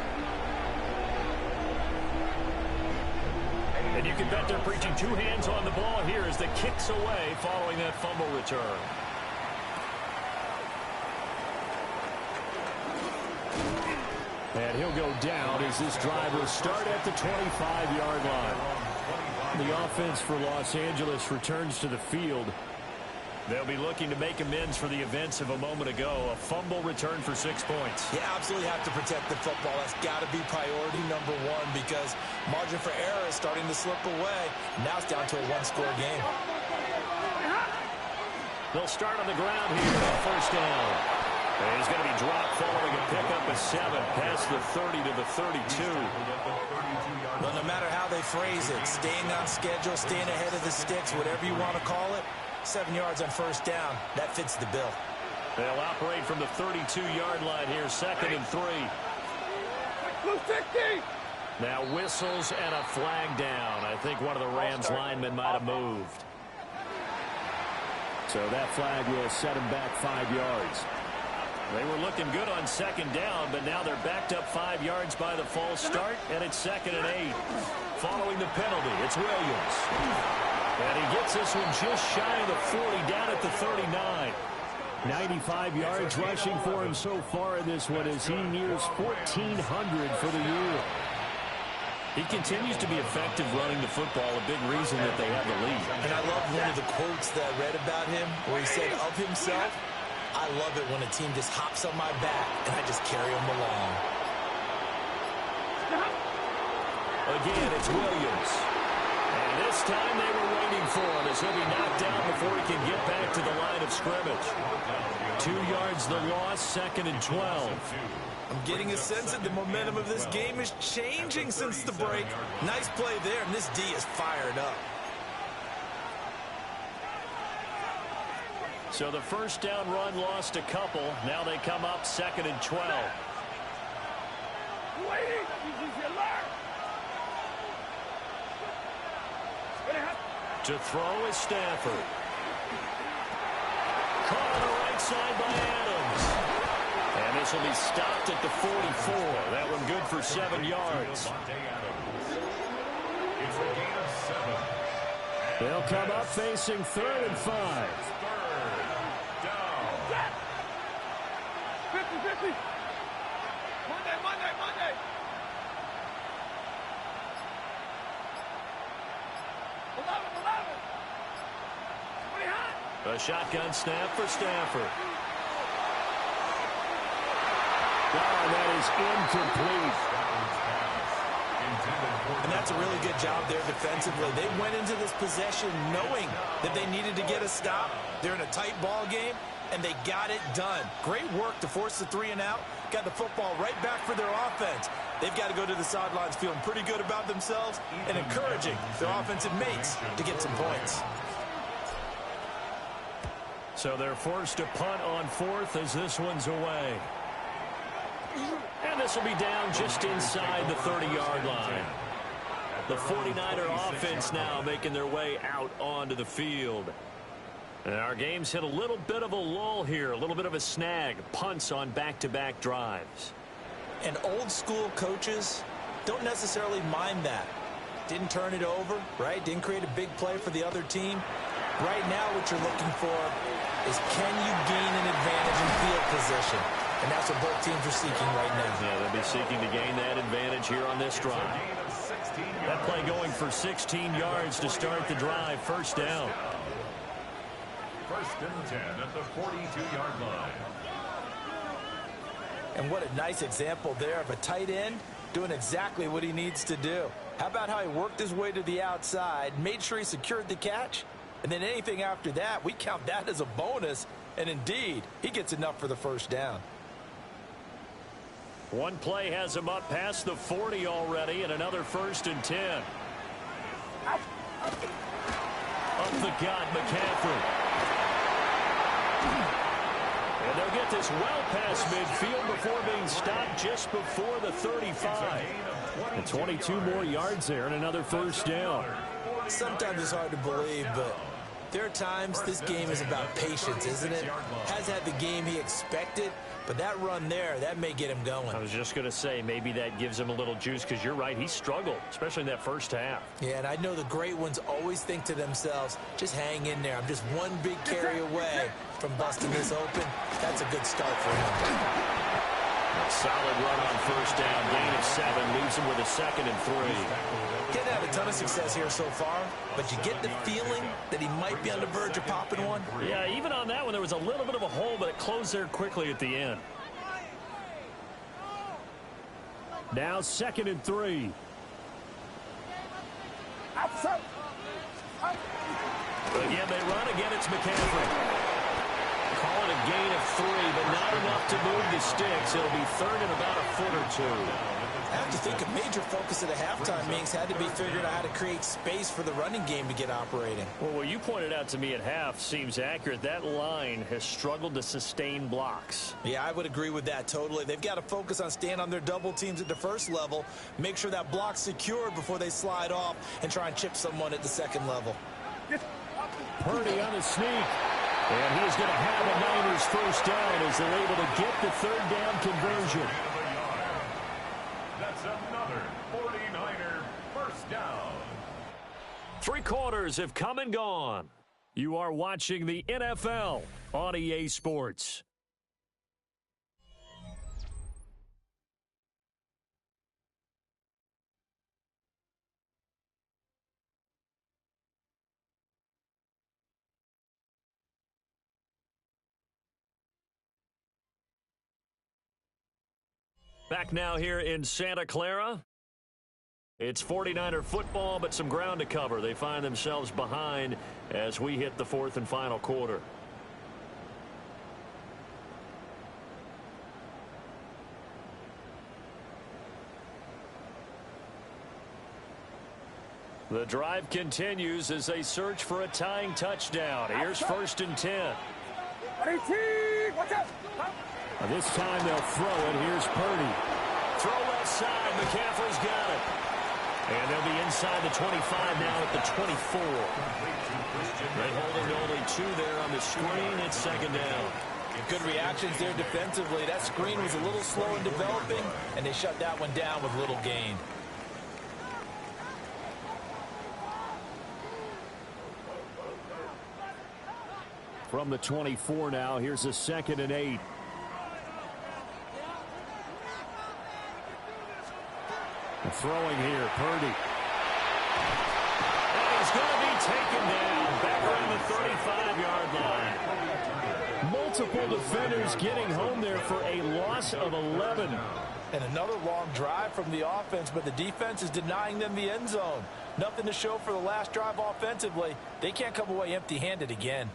Speaker 1: And you can bet they're preaching 2 hands on the ball here as the kick's away following that fumble return.
Speaker 3: And he'll go down as this drive will start at the 25-yard line. The offense for Los Angeles returns to the field.
Speaker 1: They'll be looking to make amends for the events of a moment ago. A fumble return for 6 points.
Speaker 2: You absolutely have to protect the football. That's got to be priority number 1 because margin for error is starting to slip away. Now it's down to a 1-score game.
Speaker 1: They'll start on the ground here on 1st down. And he's going to be dropped following a pickup of 7 past the 30 to the 32.
Speaker 2: Well, no matter how they phrase it, staying on schedule, staying ahead of the sticks, whatever you want to call it, 7 yards on 1st down. That fits the bill.
Speaker 1: They'll operate from the 32-yard line here, 2nd and 3. Now whistles and a flag down. I think one of the Rams linemen might have moved.
Speaker 3: So that flag will set him back 5 yards.
Speaker 1: They were looking good on 2nd down, but now they're backed up 5 yards by the false start, and it's 2nd and 8. Following the penalty, it's Williams. And he gets this one just shy of the 40, down at the 39.
Speaker 3: 95 yards rushing for him so far in this one as he nears 1,400 for the year.
Speaker 1: He continues to be effective running the football, a big reason that they have the lead.
Speaker 2: And I love one of the quotes that I read about him where he said of himself, I love it when a team just hops on my back and I just carry them along.
Speaker 1: Again, it's Williams. And this time they were waiting for him as he'll be knocked down before he can get back to the line of scrimmage. 2 yards the loss, 2nd and 12.
Speaker 2: I'm getting a sense that the momentum of this game is changing since the break. Nice play there, and this D is fired up.
Speaker 1: So the 1st down run lost a couple. Now they come up 2nd and 12. To throw is Stafford. Caught on the right side by Adams. And this will be stopped at the 44. That one good for 7 yards.
Speaker 3: They'll come up facing 3rd and 5.
Speaker 4: 50-50. Monday.
Speaker 1: A shotgun snap for Stafford.
Speaker 3: And that is incomplete.
Speaker 2: And that's a really good job there defensively. They went into this possession knowing that they needed to get a stop. They're in a tight ball game, and they got it done. Great work to force the 3 and out. Got the football right back for their offense. They've got to go to the sidelines feeling pretty good about themselves and encouraging their offensive mates to get some points.
Speaker 3: So they're forced to punt on 4th as this one's away. And this will be down just inside the 30-yard line. The 49er offense now making their way out onto the field. And our game's hit a little bit of a lull here, a little bit of a snag. Punts on back-to-back drives.
Speaker 2: And old-school coaches don't necessarily mind that. Didn't turn it over, right? Didn't create a big play for the other team. Right now what you're looking for is can you gain an advantage in field position? And that's what both teams are seeking right now.
Speaker 3: Yeah, they'll be seeking to gain that advantage here on this drive. That play going for 16 yards to start the drive. First down.
Speaker 5: 1st and 10 at the 42-yard line.
Speaker 2: And what a nice example there of a tight end doing exactly what he needs to do. How about how he worked his way to the outside, made sure he secured the catch, and then anything after that, we count that as a bonus. And indeed, he gets enough for the first down.
Speaker 3: One play has him up past the 40 already, and another 1st and 10. Up the gut, McCaffrey. And they'll get this well past midfield before being stopped just before the 35. And 22 more yards there and another first down.
Speaker 2: Sometimes it's hard to believe, but there are times this game is about patience, isn't it? Has had the game he expected, but that run there, that may get him going.
Speaker 3: I was just going to say, maybe that gives him a little juice, because you're right, he struggled, especially in that first half.
Speaker 2: Yeah, and I know the great ones always think to themselves, just hang in there. I'm just one big carry away from busting this open. That's a good start for him.
Speaker 3: A solid run on first down, gain of 7, leaves him with a 2nd and 3.
Speaker 2: Didn't have a ton of success here so far, but you get the feeling that he might be on the verge of popping one.
Speaker 3: Yeah, even on that one, there was a little bit of a hole, but it closed there quickly at the end. Now 2nd and 3. Again, they run. Again, it's McCaffrey. Call it a gain of 3, but not enough to move the sticks. It'll be 3rd and about a foot or 2.
Speaker 2: I have to think a major focus of the halftime meetings had to be figuring out how to create space for the running game to get operating.
Speaker 3: Well, what you pointed out to me at half seems accurate. That line has struggled to sustain blocks.
Speaker 2: Yeah, I would agree with that totally. They've got to focus on staying on their double teams at the first level, make sure that block's secured before they slide off and try and chip someone at the second level.
Speaker 3: Purdy on the sneak. And he's going to have a Niners first down as they're able to get the 3rd down conversion.
Speaker 5: That's another 49er first down.
Speaker 3: 3 quarters have come and gone. You are watching the NFL on EA Sports. Back now here in Santa Clara. It's 49er football, but some ground to cover. They find themselves behind as we hit the 4th and final quarter. The drive continues as they search for a tying touchdown. Here's 1st and 10.
Speaker 4: Watch out!
Speaker 3: This time they'll throw it. Here's Purdy. Throw left side. McCaffrey's got it. And they'll be inside the 25 now at the 24. They holding only 2 there on the screen. It's 2nd down.
Speaker 2: Good reactions there defensively. That screen was a little slow in developing, and they shut that one down with little gain.
Speaker 3: From the 24 now, here's a 2nd and 8. Throwing here, Purdy. And he's going to be taken down back around the 35-yard line. multiple defenders getting home there for a loss of 11.
Speaker 2: And another long drive from the offense, but the defense is denying them the end zone. Nothing to show for the last drive offensively. They can't come away empty-handed again.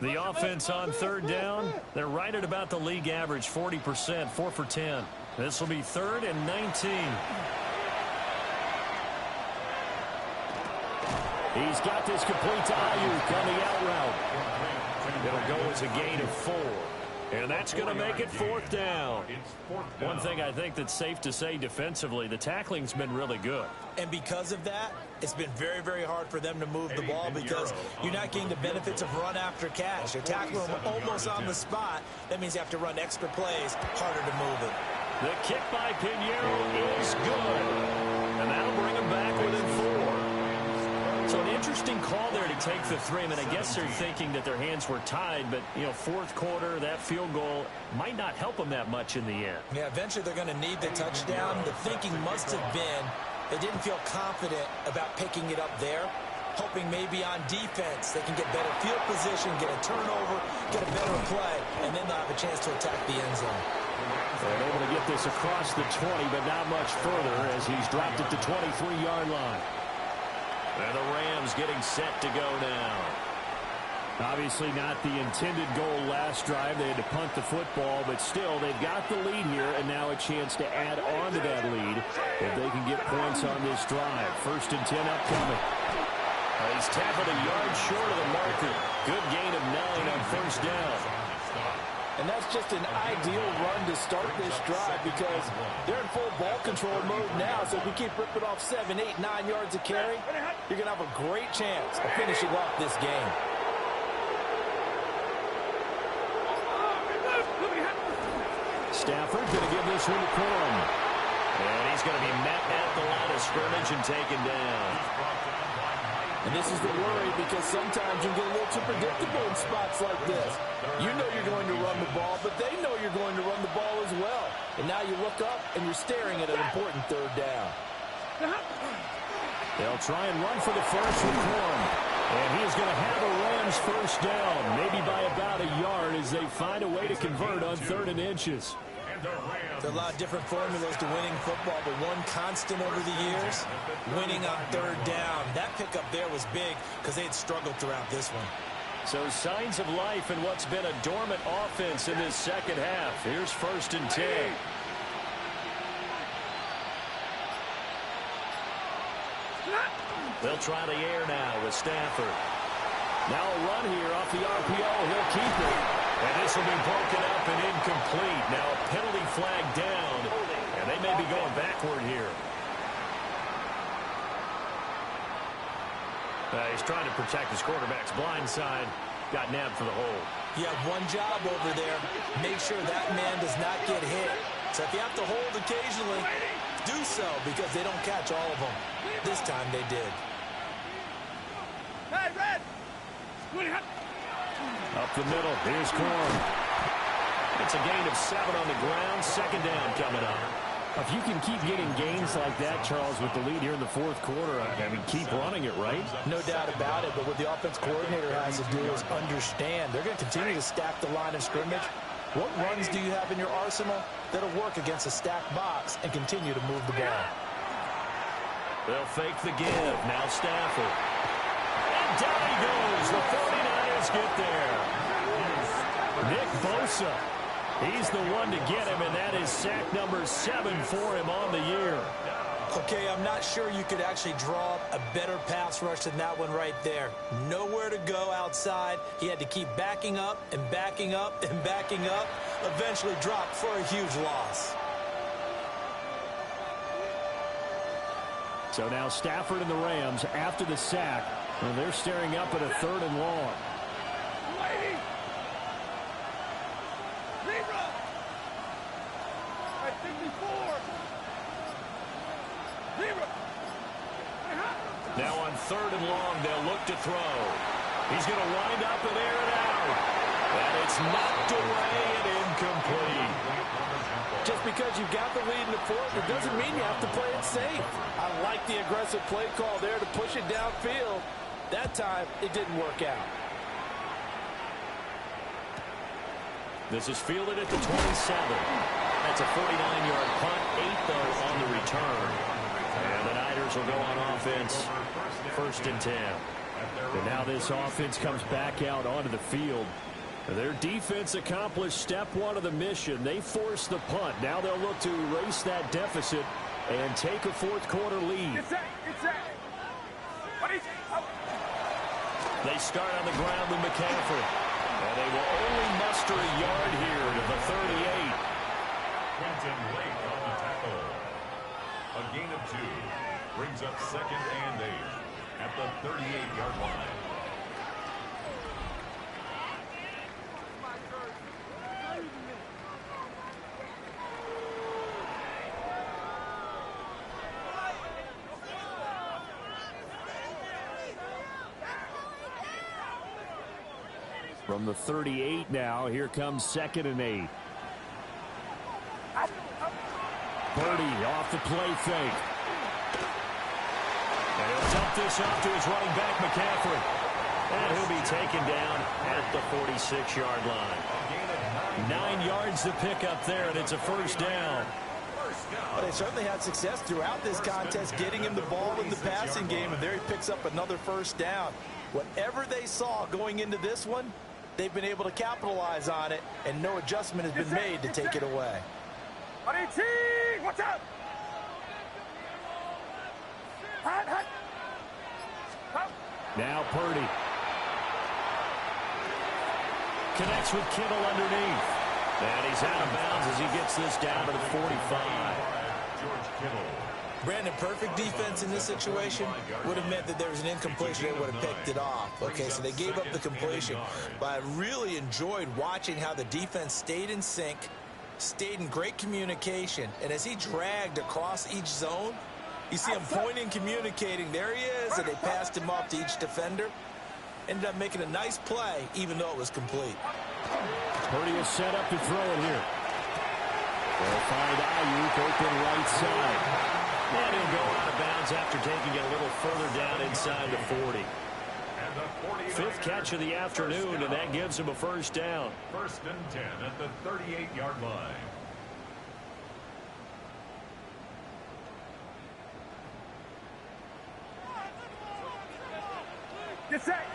Speaker 3: The offense on third down, they're right at about the league average, 40%, 4 for 10. This will be 3rd and 19. He's got this complete to Ayuk on the out route. It'll go as a gain of 4. And that's going to make it 4th down. One thing I think that's safe to say defensively, the tackling's been really good.
Speaker 2: And because of that, it's been very, very hard for them to move the ball because you're not getting the benefits of run after catch. You're tackling them almost on the spot. That means you have to run extra plays, harder to move it.
Speaker 3: The kick by Pinheiro is good. And that'll bring him back within 4. So an interesting call there to take the 3. I mean, I guess they're thinking that their hands were tied, but, you know, 4th quarter, that field goal might not help them that much in the end.
Speaker 2: Yeah, eventually they're going to need the touchdown. The thinking must have been they didn't feel confident about picking it up there, hoping maybe on defense they can get better field position, get a turnover, get a better play, and then they'll have a chance to attack the end zone.
Speaker 3: They're able to get this across the 20, but not much further as he's dropped at the 23-yard line. And the Rams getting set to go now. Obviously not the intended goal last drive. They had to punt the football, but still they've got the lead here and now a chance to add on to that lead if they can get points on this drive. 1st and 10 upcoming. He's tackled a yard short of the marker. Good gain of 9 on 1st down.
Speaker 2: And that's just an ideal run to start this drive because they're in full ball control mode now. So if we keep ripping off 7, 8, 9 yards of carry, you're going to have a great chance of finishing off this game.
Speaker 3: Stafford going to give this one to Corum. And he's going to be met at the line of scrimmage and taken down.
Speaker 2: And this is the worry because sometimes you get a little too predictable in spots like this. You know you're going to run the ball, but they know you're going to run the ball as well. And now you look up and you're staring at an important 3rd down.
Speaker 3: They'll try and run for the first with Corum. And he is going to have a Rams 1st down, maybe by about a yard as they find a way to convert on 3rd and inches.
Speaker 2: There are a lot of different formulas to winning football, but one constant over the years, winning on 3rd down. That pickup there was big because they had struggled throughout this one.
Speaker 3: So signs of life in what's been a dormant offense in this 2nd half. Here's 1st and 10. They'll try the air now with Stafford. Now a run here off the RPO. He'll keep it. And this will be broken up and incomplete. Now a penalty flag down. And they may be going backward here. He's trying to protect his quarterback's blind side. Got nabbed for the hold.
Speaker 2: You have one job over there. Make sure that man does not get hit. So if you have to hold occasionally, do so because they don't catch all of them. This time they did.
Speaker 4: Hey, Red!
Speaker 3: Up the middle. Here's Corum. It's a gain of 7 on the ground. 2nd down coming up. If you can keep getting gains like that, Charles, with the lead here in the 4th quarter, I mean, keep running it, right?
Speaker 2: No doubt about it, but what the offense coordinator has to do is understand. They're going to continue to stack the line of scrimmage. What runs do you have in your arsenal that'll work against a stacked box and continue to move the ball?
Speaker 3: They'll fake the give. Now Stafford. And down he goes. The 49ers get there. Nick Bosa. He's the one to get him, and that is sack number 7 for him on the year.
Speaker 2: Okay, I'm not sure you could actually draw up a better pass rush than that one right there. Nowhere to go outside. He had to keep backing up and backing up and backing up. Eventually dropped for a huge loss.
Speaker 3: So now Stafford and the Rams after the sack. And they're staring up at a 3rd and long.
Speaker 1: Now on 3rd and long, they'll look to throw. He's going to wind up and air it out. And it's knocked away and incomplete.
Speaker 2: Just because you've got the lead in the fourth, it doesn't mean you have to play it safe. I like the aggressive play call there to push it downfield. That time, it didn't work out.
Speaker 1: This is fielded at the 27. That's a 49-yard punt, 8 though on the return. And the Niners will go on offense, 1st and 10. And now this offense comes back out onto the field. Their defense accomplished step one of the mission. They forced the punt. Now they'll look to erase that deficit and take a fourth-quarter lead. They start on the ground with McCaffrey. And they will only muster a yard here to the 38.
Speaker 5: Quentin late on the tackle. A gain of 2 brings up 2nd and 8 at the 38-yard line.
Speaker 3: From the 38 now, here comes 2nd and 8. Purdy off the play fake. And he'll dump this off to his running back, McCaffrey. And he'll be taken down at the 46-yard line. 9 yards to pick up there, and it's a 1st down.
Speaker 2: Well, they certainly had success throughout this contest getting him the ball in the passing game, and there he picks up another 1st down. Whatever they saw going into this one, they've been able to capitalize on it, and no adjustment has been made to take it away.
Speaker 4: Watch out!
Speaker 3: Now Purdy. Connects with Kittle underneath. And he's out of bounds as he gets this down to the 45.
Speaker 5: George Kittle.
Speaker 2: Brandon, perfect defense in this situation would have meant that there was an incompletion. They would have picked it off. Okay, so they gave up the completion. But I really enjoyed watching how the defense stayed in sync, stayed in great communication. And as he dragged across each zone, you see him pointing, communicating. There he is, and they passed him off to each defender. Ended up making a nice play, even though it was complete.
Speaker 3: Purdy is set up to throw it here. They'll find Ayuk open right side. And he'll go out of bounds after taking it a little further down inside the 40. 5th catch of the afternoon, and that gives him a 1st down.
Speaker 5: 1st and 10 at the 38-yard line.
Speaker 4: Get set!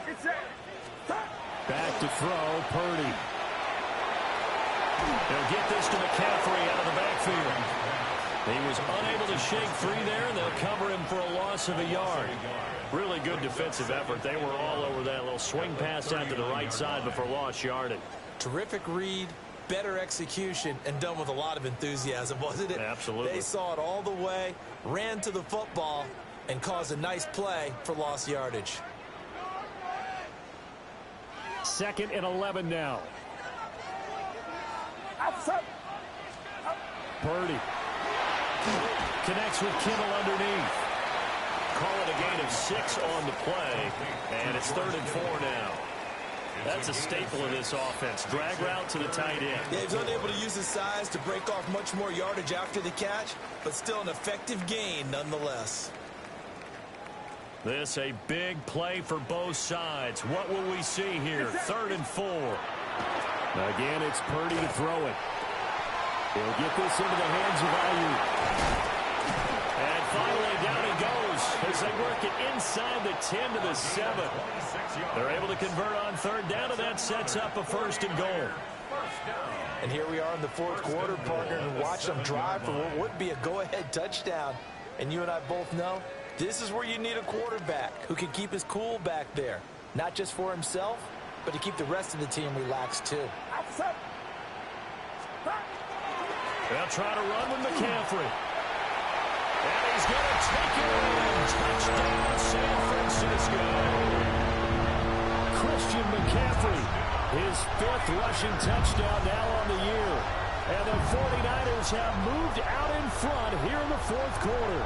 Speaker 3: Back to throw, Purdy. They'll get this to McCaffrey out of the backfield. He was unable to shake free there, and they'll cover him for a loss of a yard. Really good defensive effort. They were all over that little swing pass out to the right side before lost yardage.
Speaker 2: Terrific read, better execution, and done with a lot of enthusiasm, wasn't it?
Speaker 3: Absolutely.
Speaker 2: They saw it all the way, ran to the football, and caused a nice play for lost yardage.
Speaker 3: 2nd and 11 now. Purdy connects with Kittle underneath. Call it a gain of 6 on the play, and it's 3rd and 4 now. That's a staple of this offense. Drag route to the tight end.
Speaker 2: Yeah, he's unable to use his size to break off much more yardage after the catch, but still an effective gain nonetheless.
Speaker 3: This a big play for both sides. What will we see here? 3rd and 4. Again, it's Purdy to throw it. He'll get this into the hands of Ayuk. And finally, down he goes as they work it inside the 10 to the 7. They're able to convert on 3rd down, and that sets up a 1st and goal.
Speaker 2: And here we are in the 4th quarter, partner, and watch them drive for what would be a go-ahead touchdown. And you and I both know this is where you need a quarterback who can keep his cool back there. Not just for himself, but to keep the rest of the team relaxed, too.
Speaker 3: They'll try to run with McCaffrey. And he's going to take it in. Touchdown, San Francisco. Christian McCaffrey, his 5th rushing touchdown now on the year. And the 49ers have moved out in front here in the 4th quarter.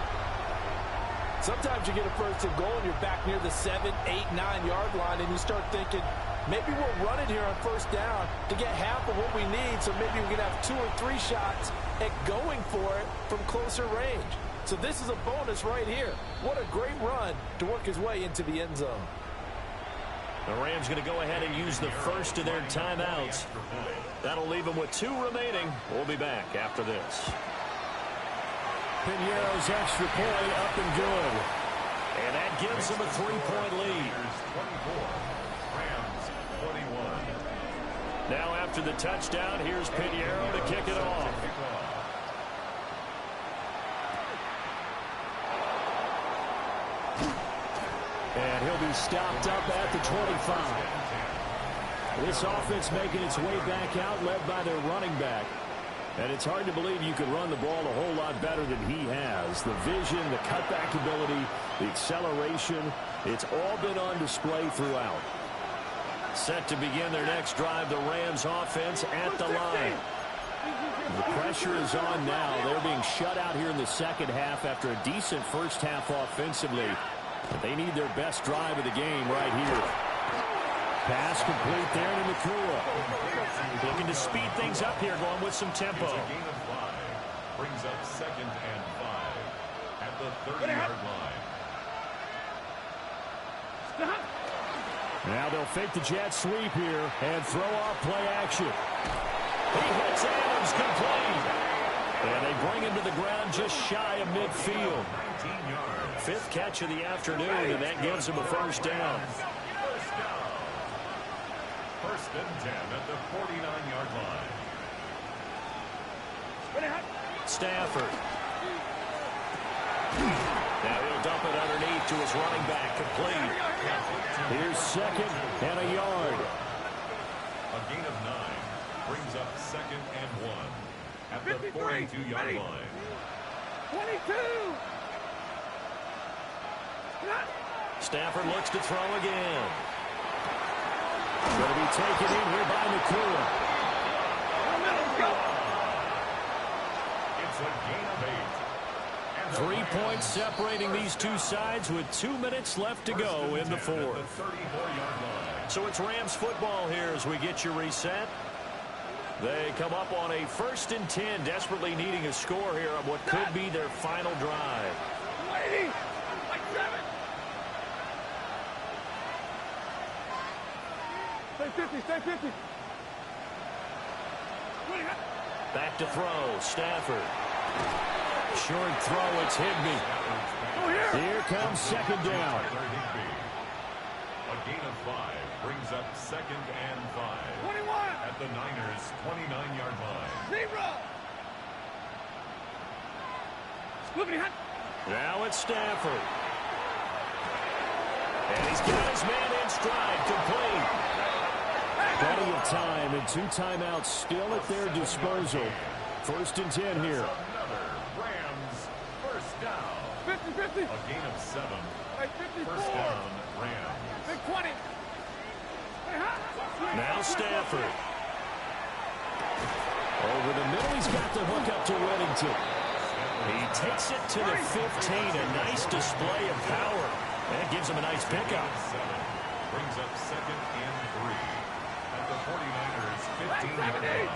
Speaker 2: Sometimes you get a first and goal and you're back near the 7, 8, 9-yard line, and you start thinking, maybe we'll run it here on first down to get half of what we need, so maybe we can have 2 or 3 shots at going for it from closer range. So this is a bonus right here. What a great run to work his way into the end zone.
Speaker 1: The Rams going to go ahead and use the first of their timeouts. That'll leave them with 2 remaining. We'll be back after this.
Speaker 3: Piñeiro's extra point up and good.
Speaker 1: And that gives them a 3-point lead.
Speaker 5: 24, Rams 21.
Speaker 1: Now after the touchdown, here's Piñeiro to kick it off.
Speaker 3: And he'll be stopped up at the 25. This offense making its way back out, led by their running back. And it's hard to believe you could run the ball a whole lot better than he has. The vision, the cutback ability, the acceleration, it's all been on display throughout.
Speaker 1: Set to begin their next drive, the Rams offense at the line.
Speaker 3: The pressure is on now. They're being shut out here in the second half after a decent first half offensively. But they need their best drive of the game right here. Pass complete there to Nakua.
Speaker 1: Looking to speed things up here, going with some tempo.
Speaker 5: It's a gain of 5. Brings up 2nd and 5 at the 30-yard line.
Speaker 3: Now they'll fake the jet sweep here and throw off play action.
Speaker 1: He hits Adams complete. And they bring him to the ground just shy of midfield.
Speaker 5: 19 yards.
Speaker 1: 5th catch of the afternoon, and that gives him a first down.
Speaker 5: First and 10 at the 49-yard line.
Speaker 1: Stafford. Now he'll dump it underneath to his running back, complete.
Speaker 3: Here's 2nd and a yard.
Speaker 5: A gain of 9 brings up 2nd and 1 at the 42-yard line.
Speaker 4: 22.
Speaker 1: Stafford looks to throw again.
Speaker 3: Going to be taken in here by Nakua.
Speaker 5: It's a gain of 8.
Speaker 1: 3 points separating these two sides with 2 minutes left to go in the 4th. So it's Rams football here as we get you reset. They come up on a 1st and 10, desperately needing a score here on what could be their final drive.
Speaker 4: Stay 50, stay 50.
Speaker 1: Back to throw, Stafford. Short throw, it's Higbee.
Speaker 3: Here comes 2nd down.
Speaker 5: A gain of 5 brings up 2nd and 5.
Speaker 4: 21.
Speaker 5: At the Niners' 29-yard line.
Speaker 4: 0.
Speaker 1: Now it's Stafford. And he's got his man in stride, complete.
Speaker 3: Plenty of time and 2 timeouts still at their disposal. 1st and 10 here.
Speaker 5: Another Rams first down.
Speaker 4: 50-50.
Speaker 5: A gain of 7.
Speaker 4: Like 54.
Speaker 5: First down, Rams.
Speaker 4: Big 20.
Speaker 1: Now Stafford.
Speaker 3: Over the middle, he's got the hook up to Reddington.
Speaker 1: He takes it to the 15. A nice display of power. That gives him a nice pickup.
Speaker 5: 7 brings up 2nd and 3 at the 49ers' 15-yard line.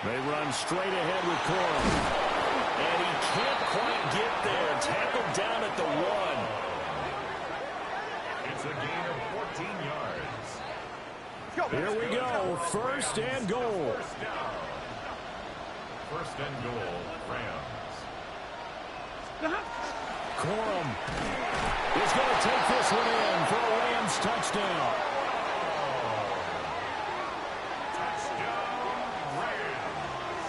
Speaker 3: They run straight ahead with Corum.
Speaker 1: And he can't quite get there. Tackled down at the 1.
Speaker 5: It's a gain of 14 yards.
Speaker 3: Here we go. 1st and goal.
Speaker 5: First down. First and goal, Rams.
Speaker 3: Corum is going to take this one in for a Rams touchdown.
Speaker 5: Touchdown, Rams.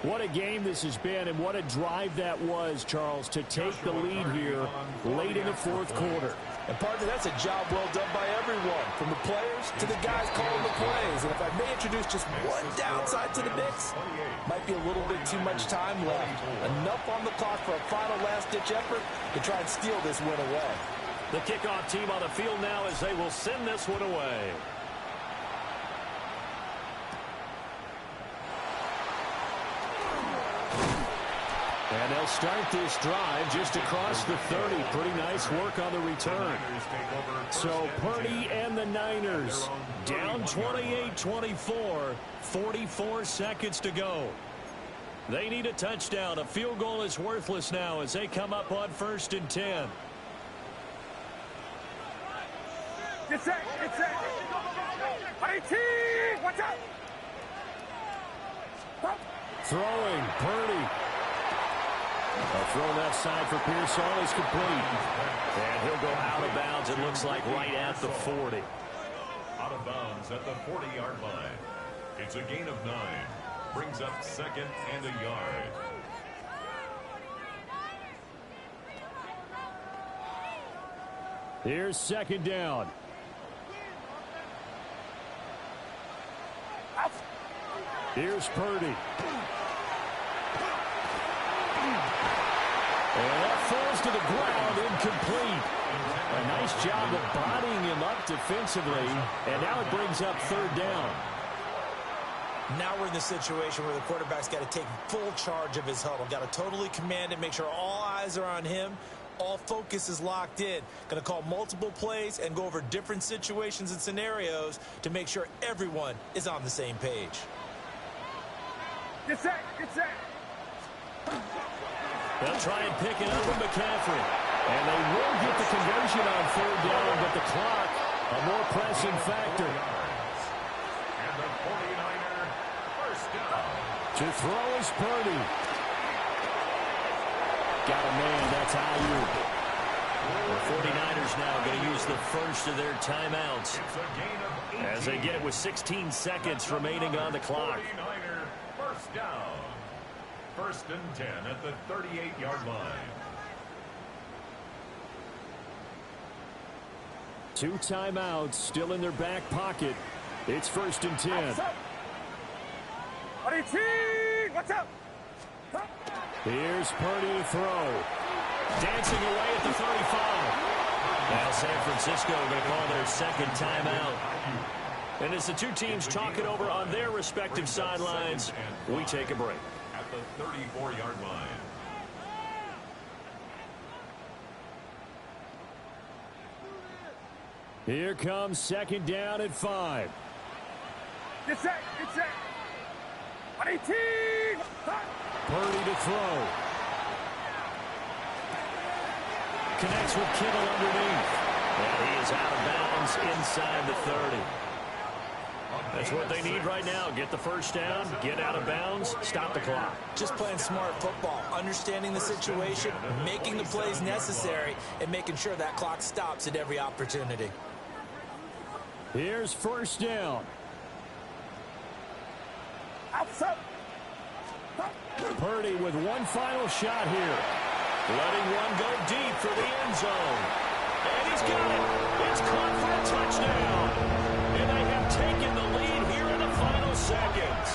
Speaker 3: What a game this has been, and what a drive that was, Charles, to take the lead here late in the 4th quarter.
Speaker 2: And partner, that's a job well done by everyone, from the players to the guys calling the plays. And if I may introduce just one downside to the mix, might be a little bit too much time left. Enough on the clock for a final last-ditch effort to try and steal this win away.
Speaker 1: The kickoff team on the field now as they will send this one away.
Speaker 3: And they'll start this drive just across the 30. Pretty nice work on the return. So Purdy and the Niners down 28-24, 44 seconds to go. They need a touchdown. A field goal is worthless now as they come up on 1st and 10.
Speaker 4: Get set, get set. 18, watch out.
Speaker 3: Throwing, Purdy. A throw left side for Pearsall is complete. And he'll go out of bounds, it looks like, right at the 40.
Speaker 5: Out of bounds at the 40-yard line. It's a gain of 9. Brings up 2nd and a yard.
Speaker 3: Here's 2nd down. Here's Purdy. And that falls to the ground, incomplete. A nice job of bodying him up defensively, and now it brings up 3rd down.
Speaker 2: Now we're in the situation where the quarterback's got to take full charge of his huddle. Got to totally command it, make sure all eyes are on him. All focus is locked in. Going to call multiple plays and go over different situations and scenarios to make sure everyone is on the same page.
Speaker 4: Get set, get set.
Speaker 3: They'll try and pick it up with McCaffrey. And they will get the conversion on 3rd down, but the clock, a more pressing factor.
Speaker 5: And the 49er, 1st down.
Speaker 3: To throw is Purdy. Got a man, that's Ayuk. The 49ers now going to use the first of their timeouts
Speaker 5: It's a gain of 18.
Speaker 3: as they get it with 16 seconds remaining on the clock.
Speaker 5: 49er, 1st down. 1st and 10 at the 38-yard line.
Speaker 3: 2 timeouts still in their back pocket. It's 1st and 10.
Speaker 4: 18, watch out.
Speaker 3: Here's Purdy to throw. Dancing away at the 35. Now San Francisco going to call their 2nd timeout. And as the two teams talk it over on their respective sidelines, we take a break.
Speaker 5: At the 34-yard line.
Speaker 3: Here comes 2nd down at 5.
Speaker 4: Get set, get set. 18.
Speaker 3: Purdy to throw. Connects with Kittle underneath. And he is out of bounds inside the 30. That's what they need right now. Get the 1st down, get out of bounds, stop the clock.
Speaker 2: Just playing smart football, understanding the situation, making the plays necessary, and making sure that clock stops at every opportunity.
Speaker 3: Here's 1st down.
Speaker 4: Outside.
Speaker 3: Purdy with one final shot here. Letting one go deep for the end zone. And he's got it. It's caught for a touchdown. And they have taken the lead here in the final seconds.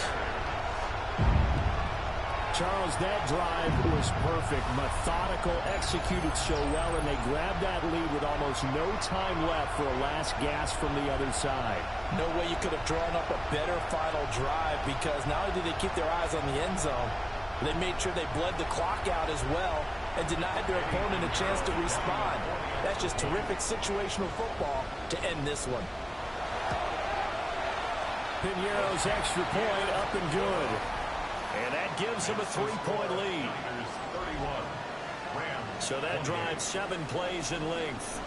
Speaker 3: Charles, that drive was perfect. Methodical, executed so well, and they grabbed that lead with almost no time left for a last gasp from the other side.
Speaker 2: No way you could have drawn up a better final drive, because not only did they keep their eyes on the end zone, they made sure they bled the clock out as well and denied their opponent a chance to respond. That's just terrific situational football to end this one.
Speaker 3: Piñeiro's extra point up and good. And that gives him a 3-point lead. So that drives 7 plays in length.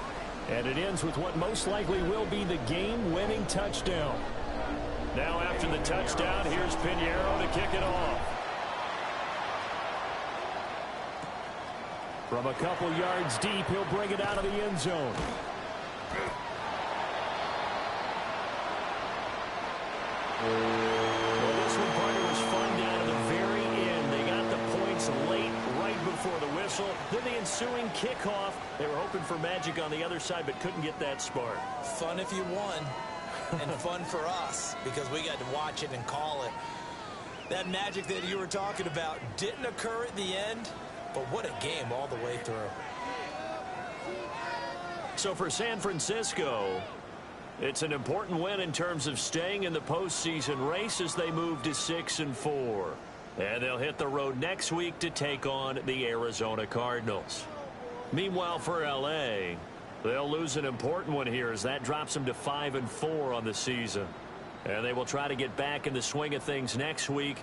Speaker 3: And it ends with what most likely will be the game-winning touchdown. Now after the touchdown, here's Piñeiro to kick it off. From a couple yards deep, he'll bring it out of the end zone. Well, this one, partner, was fun down to the very end. They got the points late, right before the whistle. Then the ensuing kickoff. They were hoping for magic on the other side, but couldn't get that spark.
Speaker 2: Fun if you won, and fun for us, because we got to watch it and call it. That magic that you were talking about didn't occur at the end, but what a game all the way through.
Speaker 3: So for San Francisco, it's an important win in terms of staying in the postseason race as they move to 6-4.
Speaker 1: And they'll hit the road next week to take on the Arizona Cardinals. Meanwhile, for L.A., they'll lose an important one here as that drops them to 5-4 on the season. And they will try to get back in the swing of things next week